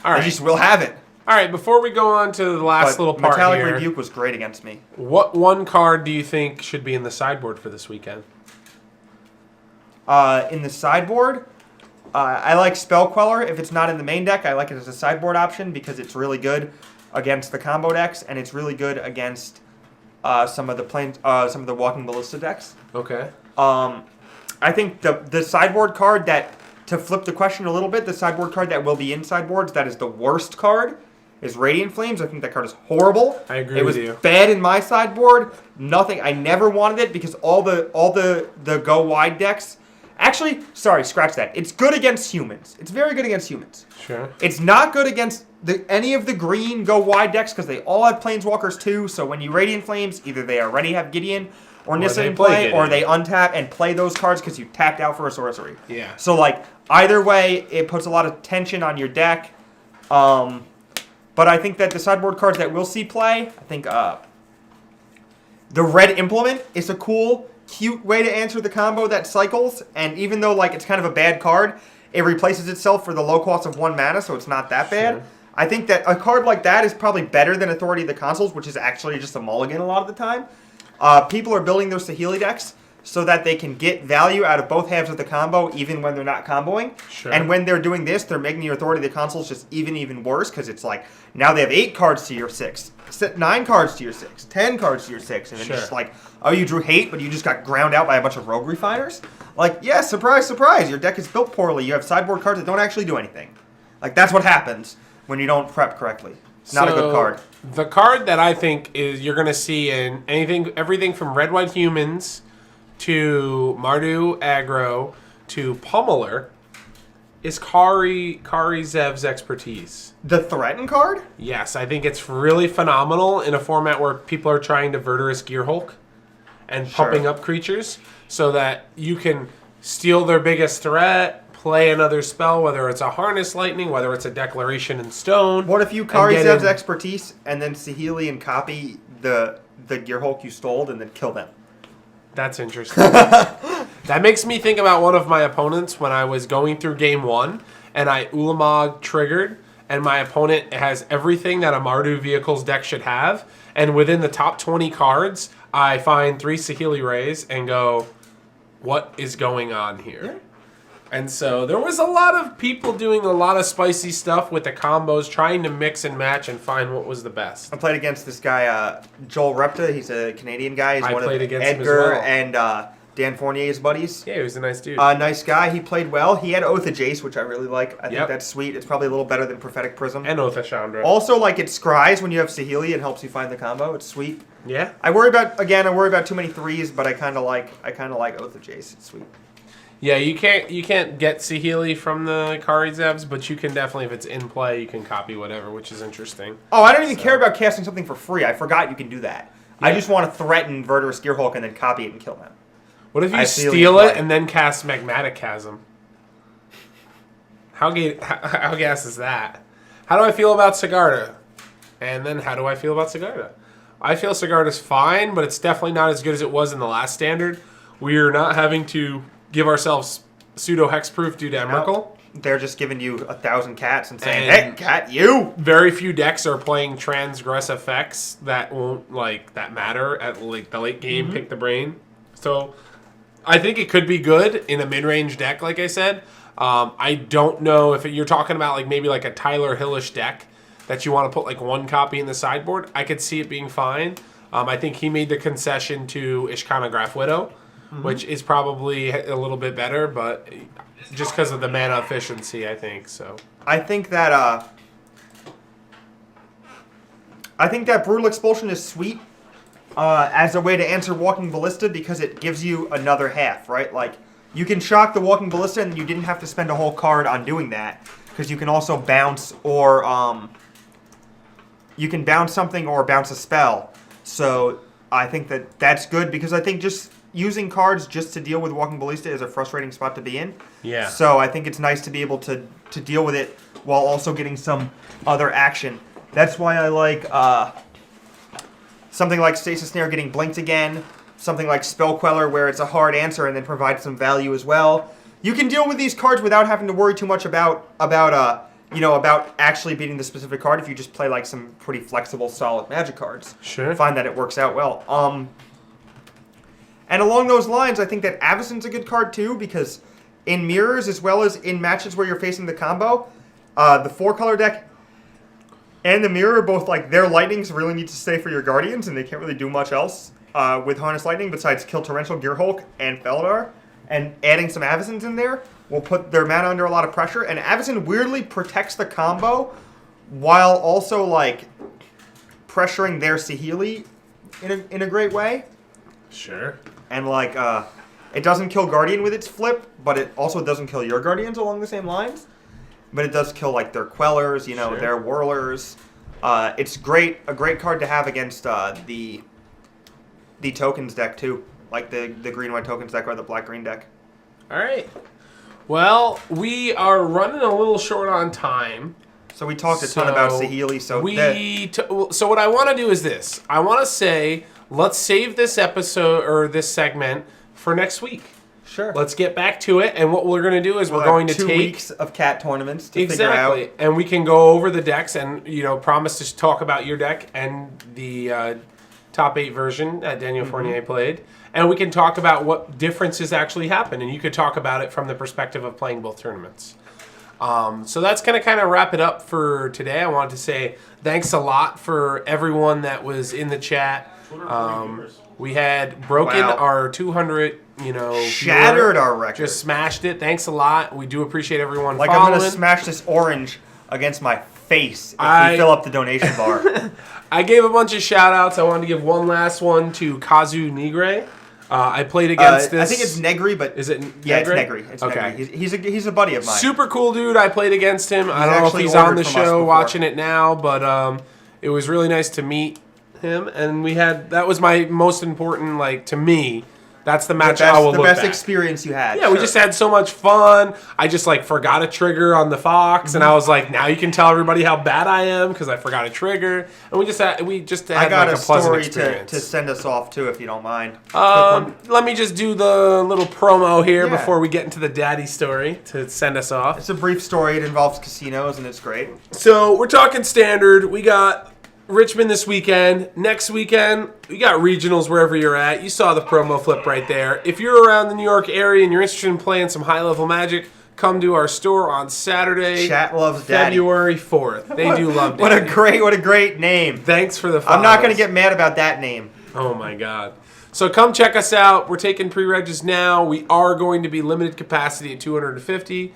All right. They just will have it. All right, before we go on to the last little part Metallic here. Rebuke was great against me. What one card do you think should be in the sideboard for this weekend? In the sideboard, I like Spell Queller. If it's not in the main deck, I like it as a sideboard option because it's really good against the combo decks, and it's really good against some of the Walking Ballista decks. Okay. I think the sideboard card that, to flip the question a little bit, the sideboard card that will be in sideboards, that is the worst card, is Radiant Flames. I think that card is horrible. I agree with you. It was bad in my sideboard. Nothing. I never wanted it because all the go wide decks. Actually, sorry, scratch that. It's good against humans. It's very good against humans. Sure. It's not good against any of the green go wide decks because they all have Planeswalkers too. So when you Radiant Flames, either they already have Gideon or Nissa in play, or they untap and play those cards because you tapped out for a sorcery. Yeah. So like either way, it puts a lot of tension on your deck. But I think that the sideboard cards that we'll see play, I think the Red Implement is a cool, cute way to answer the combo that cycles. And even though like it's kind of a bad card, it replaces itself for the low cost of 1 mana, so it's not that bad. Sure. I think that a card like that is probably better than Authority of the Consuls, which is actually just a mulligan a lot of the time. People are building their Saheeli decks so that they can get value out of both halves of the combo, even when they're not comboing. Sure. And when they're doing this, they're making your Authority of the Consuls just even worse, because it's like, now they have 8 cards to your 6, 9 cards to your 6, 10 cards to your 6, and then just like, oh, you drew hate, but you just got ground out by a bunch of Rogue Refiners? Like, yeah, surprise, surprise, your deck is built poorly. You have sideboard cards that don't actually do anything. Like, that's what happens when you don't prep correctly. It's not a good card. The card that I think is you're going to see in everything from Red White Humans to Mardu Aggro to Pummeler is Kari Zev's Expertise. The Threaten card? Yes, I think it's really phenomenal in a format where people are trying to Verdurous Gearhulk and pumping up creatures so that you can steal their biggest threat, play another spell, whether it's a Harness Lightning, whether it's a Declaration in Stone. What if you Kari Zev's Expertise and then Saheeli and copy the Gearhulk you stole and then kill them? That's interesting. That makes me think about one of my opponents when I was going through game 1 and I Ulamog triggered and my opponent has everything that a Mardu Vehicles deck should have, and within the top 20 cards I find 3 Saheeli Rays and go, what is going on here? Yeah. And so there was a lot of people doing a lot of spicy stuff with the combos, trying to mix and match and find what was the best. I played against this guy, Joel Repta. He's a Canadian guy. He's one of Edgar him as well. And Dan Fournier's buddies. Yeah, he was a nice dude. Nice guy. He played well. He had Oath of Jace, which I really like. I think that's sweet. It's probably a little better than Prophetic Prism. And Oath of Chandra. Also, like, it scries when you have Saheeli. It helps you find the combo. It's sweet. Yeah. I worry about too many 3s, but I kind of like Oath of Jace. It's sweet. Yeah, you can't get Saheeli from the Kari Zevs, but you can definitely, if it's in play, you can copy whatever, which is interesting. Oh, I don't even care about casting something for free. I forgot you can do that. Yeah. I just want to threaten Verdurous Gearhulk and then copy it and kill them. What if you steal it and then cast Magmatic Chasm? How gas is that? How do I feel about Sigarda? And then how do I feel about Sigarda? I feel Sigarda's fine, but it's definitely not as good as it was in the last standard. We're not having to give ourselves pseudo hexproof due to Emrakul. Nope. They're just giving you 1,000 cats and saying, "Hey, cat, you!" Very few decks are playing transgress effects that won't that matter at the late game. Pick the brain. So I think it could be good in a mid-range deck, like I said. I don't know if you're talking about maybe a Tyler Hillish deck that you want to put 1 copy in the sideboard. I could see it being fine. I think he made the concession to Ishkana Graf Widow, which is probably a little bit better, but just because of the mana efficiency, I think so. I think that Brutal Expulsion is sweet as a way to answer Walking Ballista because it gives you another half, right? Like, you can shock the Walking Ballista and you didn't have to spend a whole card on doing that because you can also bounce or you can bounce something or bounce a spell. So I think that's good because I think just using cards just to deal with Walking Ballista is a frustrating spot to be in. Yeah. So I think it's nice to be able to deal with it while also getting some other action. That's why I like something like Stasis Snare getting blinked again. something like Spell Queller, where it's a hard answer and then provides some value as well. You can deal with these cards without having to worry too much about actually beating the specific card if you just play like some pretty flexible, solid Magic cards. Sure. Find that it works out well. And along those lines, I think that Avacyn's a good card too, because in mirrors as well as in matches where you're facing the combo, the 4-color deck and the mirror both like their lightnings really need to stay for your Guardians, and they can't really do much else with Harness Lightning besides kill Torrential, Gearhulk, and Felidar. And adding some Avacyns in there will put their mana under a lot of pressure. And Avacyn weirdly protects the combo while also like pressuring their Saheeli in a great way. Sure. And like it doesn't kill Guardian with its flip, but it also doesn't kill your Guardians along the same lines. But it does kill like their Quellers, Sure. their Whirlers. It's a great card to have against the tokens deck too. Like the green-white tokens deck or the black-green deck. All right. Well, we are running a little short on time. So we talked a ton about Saheeli. So what I want to do is this. I want to say, let's save this episode or this segment for next week. Sure. Let's get back to it. And what we're going to do is we're going to take 2 weeks of cat tournaments to figure out. Exactly. And we can go over the decks and, promise to talk about your deck and the top 8 version that Daniel Fournier played. And we can talk about what differences actually happen. And you could talk about it from the perspective of playing both tournaments. So that's going to kind of wrap it up for today. I wanted to say thanks a lot for everyone that was in the chat. We had broken our 200, shattered our record. Just smashed it. Thanks a lot. We do appreciate everyone following. I'm going to smash this orange against my face if we fill up the donation bar. I gave a bunch of shout-outs. I wanted to give one last one to Kazu Nigre. I played against this. I think it's Negri, but is it Negri? Yeah, it's Negri. It's okay. Negri. He's a buddy of mine. Super cool dude. I played against him. I don't know if he's on the show watching it now, but it was really nice to meet him. And that was my most important, to me. That's the match I will look back. The best experience you had. Yeah, we just had so much fun. I just forgot a trigger on the Fox, and I was like, now you can tell everybody how bad I am because I forgot a trigger. And we just had I got a pleasant experience. To send us off too, if you don't mind. Let me just do the little promo here before we get into the daddy story to send us off. It's a brief story. It involves casinos, and it's great. So we're talking standard. We got Richmond this weekend. Next weekend, we got regionals wherever you're at. You saw the promo flip right there. If you're around the New York area and you're interested in playing some high-level Magic, come to our store on Saturday, Chat loves Daddy. February 4th. They do love Daddy. What a great name. Thanks for the follows. I'm not going to get mad about that name. Oh, my God. So come check us out. We're taking pre-regis now. We are going to be limited capacity at 250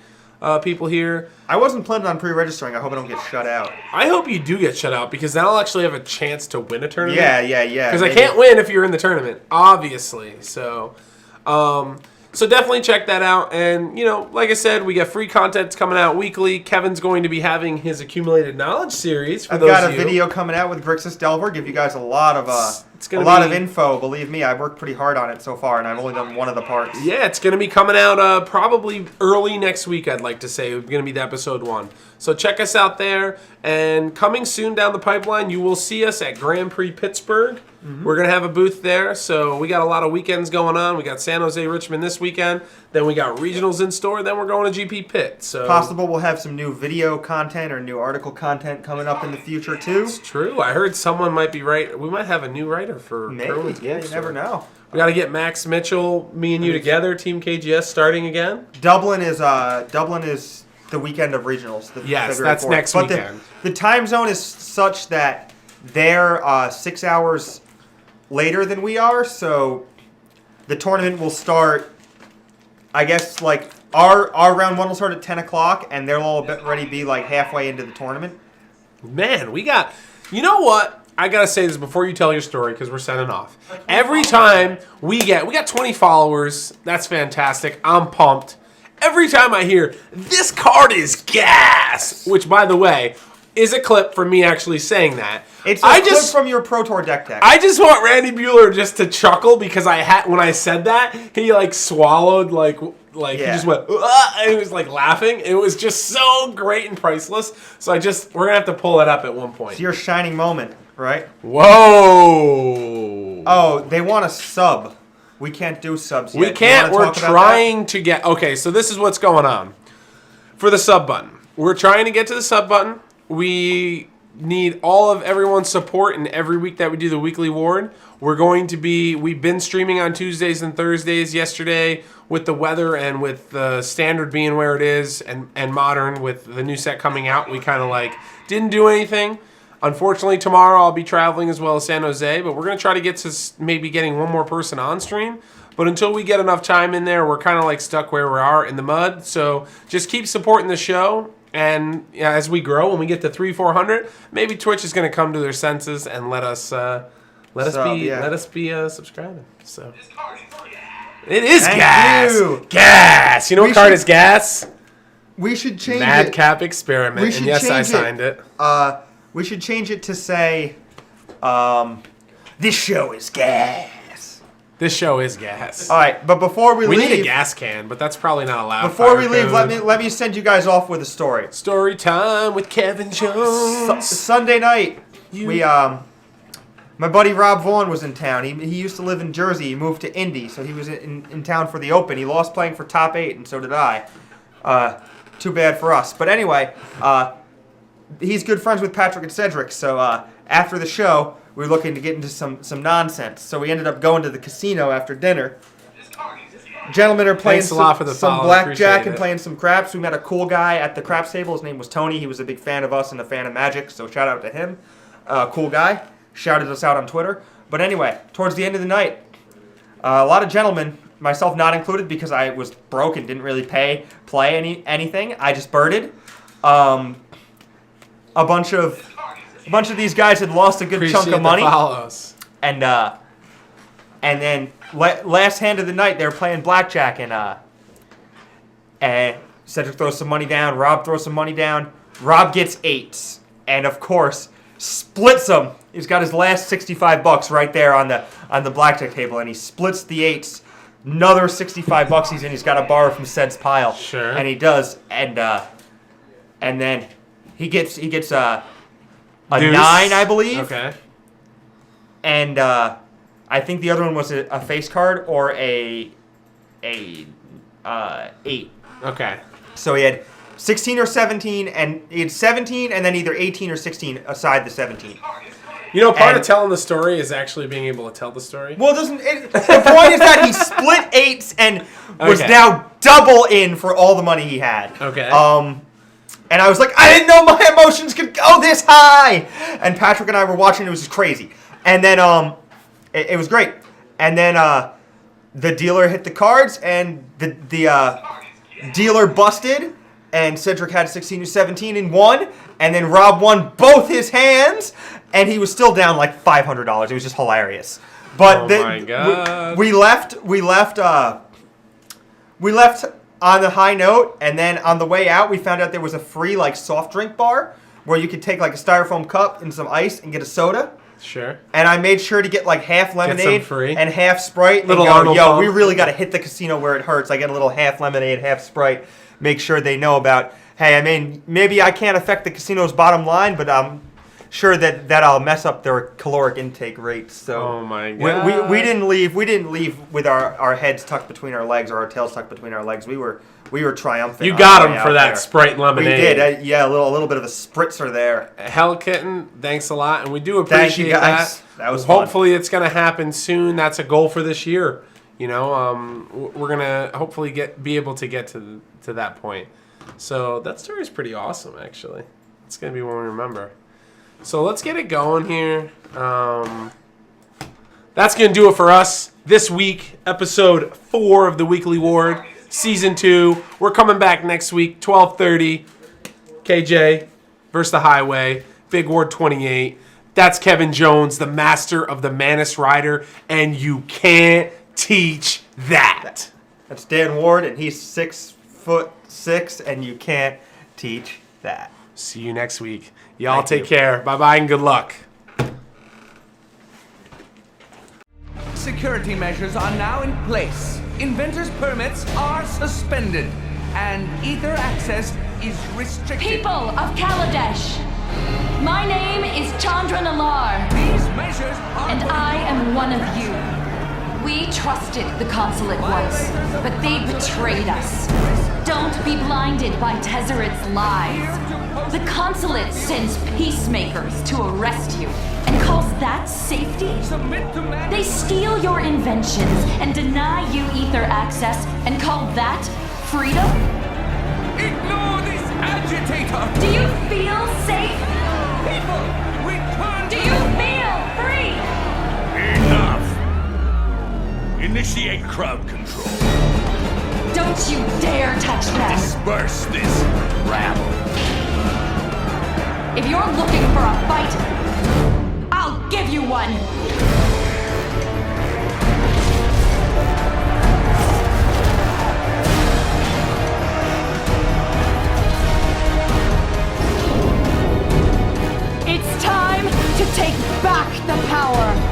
people here. I wasn't planning on pre-registering. I hope I don't get shut out. I hope you do get shut out because then I'll actually have a chance to win a tournament. Yeah. Because I can't win if you're in the tournament, obviously. So definitely check that out. And, like I said, we got free content coming out weekly. Kevin's going to be having his Accumulated Knowledge series. I've got a video coming out with Grixis Delver. Give you guys a lot of of info. Believe me, I've worked pretty hard on it so far, and I've only done one of the parts. Yeah, it's going to be coming out probably early next week, I'd like to say. It's going to be the episode 1. So check us out there. And coming soon down the pipeline, you will see us at Grand Prix Pittsburgh. Mm-hmm. We're going to have a booth there. So we got a lot of weekends going on. We got San Jose, Richmond this weekend. Then we got regionals in store. Then we're going to GP Pitt. So possible we'll have some new video content or new article content coming up in the future too. It's true. I heard someone might be right. We might have a new writer for maybe. Yeah, you never know. We got to get Max Mitchell, me and you together. Team KGS starting again. Dublin is the weekend of regionals. Yes, February that's 4th. next weekend. The time zone is such that they're 6 hours later than we are, so the tournament will start, I guess, our round 1 will start at 10 o'clock, and they'll all already be halfway into the tournament. Man, we got... You know what? I got to say this before you tell your story, because we're sending off. Every time we got 20 followers. That's fantastic. I'm pumped. Every time I hear, this card is gas, which, by the way, is a clip from me actually saying that. It's a clip from your Pro Tour deck. I just want Randy Bueller just to chuckle because when I said that, he swallowed he just went and he was laughing. It was just so great and priceless. So we're gonna have to pull it up at one point. It's your shining moment, right? Whoa. Oh, they want a sub. We can't do subs yet. We can't. We're trying to get... Okay, so this is what's going on. For the sub button. We're trying to get to the sub button. We need all of everyone's support, and every week that we do the weekly ward, we've been streaming on Tuesdays and Thursdays. Yesterday, with the weather and with the standard being where it is, and modern with the new set coming out, we kind of like didn't do anything. Unfortunately, tomorrow I'll be traveling as well as San Jose, but we're going to try to get to maybe getting one more person on stream. But until we get enough time in there, we're kind of like stuck where we are in the mud. So just keep supporting the show. And as we grow, when we get to 300-400, maybe Twitch is going to come to their senses and let us be subscribing. So it is gas. Gas. You know what card is gas? We should change it. Madcap Experiment. And yes, I signed it. We should change it to say, this show is gas. This show is gas. All right, but before we leave... We need a gas can, but that's probably not allowed. Before we leave, let me send you guys off with a story. Story time with Kevin Jones. Sunday night, my buddy Rob Vaughn was in town. He used to live in Jersey. He moved to Indy, so he was in town for the Open. He lost playing for top 8, and so did I. Too bad for us. But anyway... he's good friends with Patrick and Cedric, so after the show, we were looking to get into some nonsense. So we ended up going to the casino after dinner. Gentlemen are playing some blackjack and playing some craps. We met a cool guy at the craps table. His name was Tony. He was a big fan of us and a fan of Magic, so shout out to him. Cool guy. Shouted us out on Twitter. But anyway, towards the end of the night, a lot of gentlemen, myself not included because I was broke and didn't really play anything. I just birded. A bunch of these guys had lost a good chunk of money, and then last hand of the night they were playing blackjack, and Cedric throws some money down, Rob throws some money down, Rob gets 8s, and of course splits them. He's got his last $65 right there on the blackjack table, and he splits the 8s. Another $65 he's got to borrow from Ced's pile, sure, and he does, and then. He gets a Deuce. 9, I believe. Okay. And I think the other one was a face card or a 8. Okay. So he had 16 or 17, and he had 17, and then either 18 or 16 aside the 17. You know, part of telling the story is actually being able to tell the story. Well, the point is that he split 8s and was now double in for all the money he had. Okay. And I was like, I didn't know my emotions could go this high. And Patrick and I were watching. It was just crazy. And then it was great. And then the dealer hit the cards, and the dealer busted. And Cedric had 16 or 17 and won. And then Rob won both his hands. And he was still down like $500. It was just hilarious. But my God. We left on the high note, and then on the way out, we found out there was a free soft drink bar where you could take a styrofoam cup and some ice and get a soda. Sure. And I made sure to get half lemonade and half Sprite. Little and Arnold we really got to hit the casino where it hurts. I get a little half lemonade, half Sprite. Make sure they know about, hey, I mean, maybe I can't affect the casino's bottom line, but I'm sure that I'll mess up their caloric intake rates. So oh my God. We didn't leave with our heads tucked between our legs or our tails tucked between our legs. We were triumphant. You got him for that Sprite and lemonade. We did. Yeah, a little bit of a spritzer there. Hell Kitten, thanks a lot, and we do appreciate Thank you guys. That was fun. Hopefully it's going to happen soon. That's a goal for this year. You know, we're going to hopefully be able to get to that point. So that story is pretty awesome, actually. It's going to be one we remember. So let's get it going here. That's going to do it for us this week. Episode 4 of the Weekly Ward, Season 2. We're coming back next week, 12:30. KJ versus the Highway. Big Ward 28. That's Kevin Jones, the master of the Manus Rider, and you can't teach that. That's Dan Ward, and he's 6'6", and you can't teach that. See you next week. Y'all take care. Bye-bye and good luck. Security measures are now in place. Inventors' permits are suspended. And ether access is restricted. People of Kaladesh, my name is Chandra Nalar. These measures are... And I am I'm one of you. We trusted the consulate once, but they betrayed us. Don't be blinded by Tezzeret's lies. The consulate sends peacemakers to arrest you and calls that safety? They steal your inventions and deny you ether access and call that freedom? Ignore this agitator! Do you feel safe? People, return Do you feel free? Enough! Initiate crowd control. Don't you dare touch them! Disperse this rabble. If you're looking for a fight, I'll give you one! It's time to take back the power!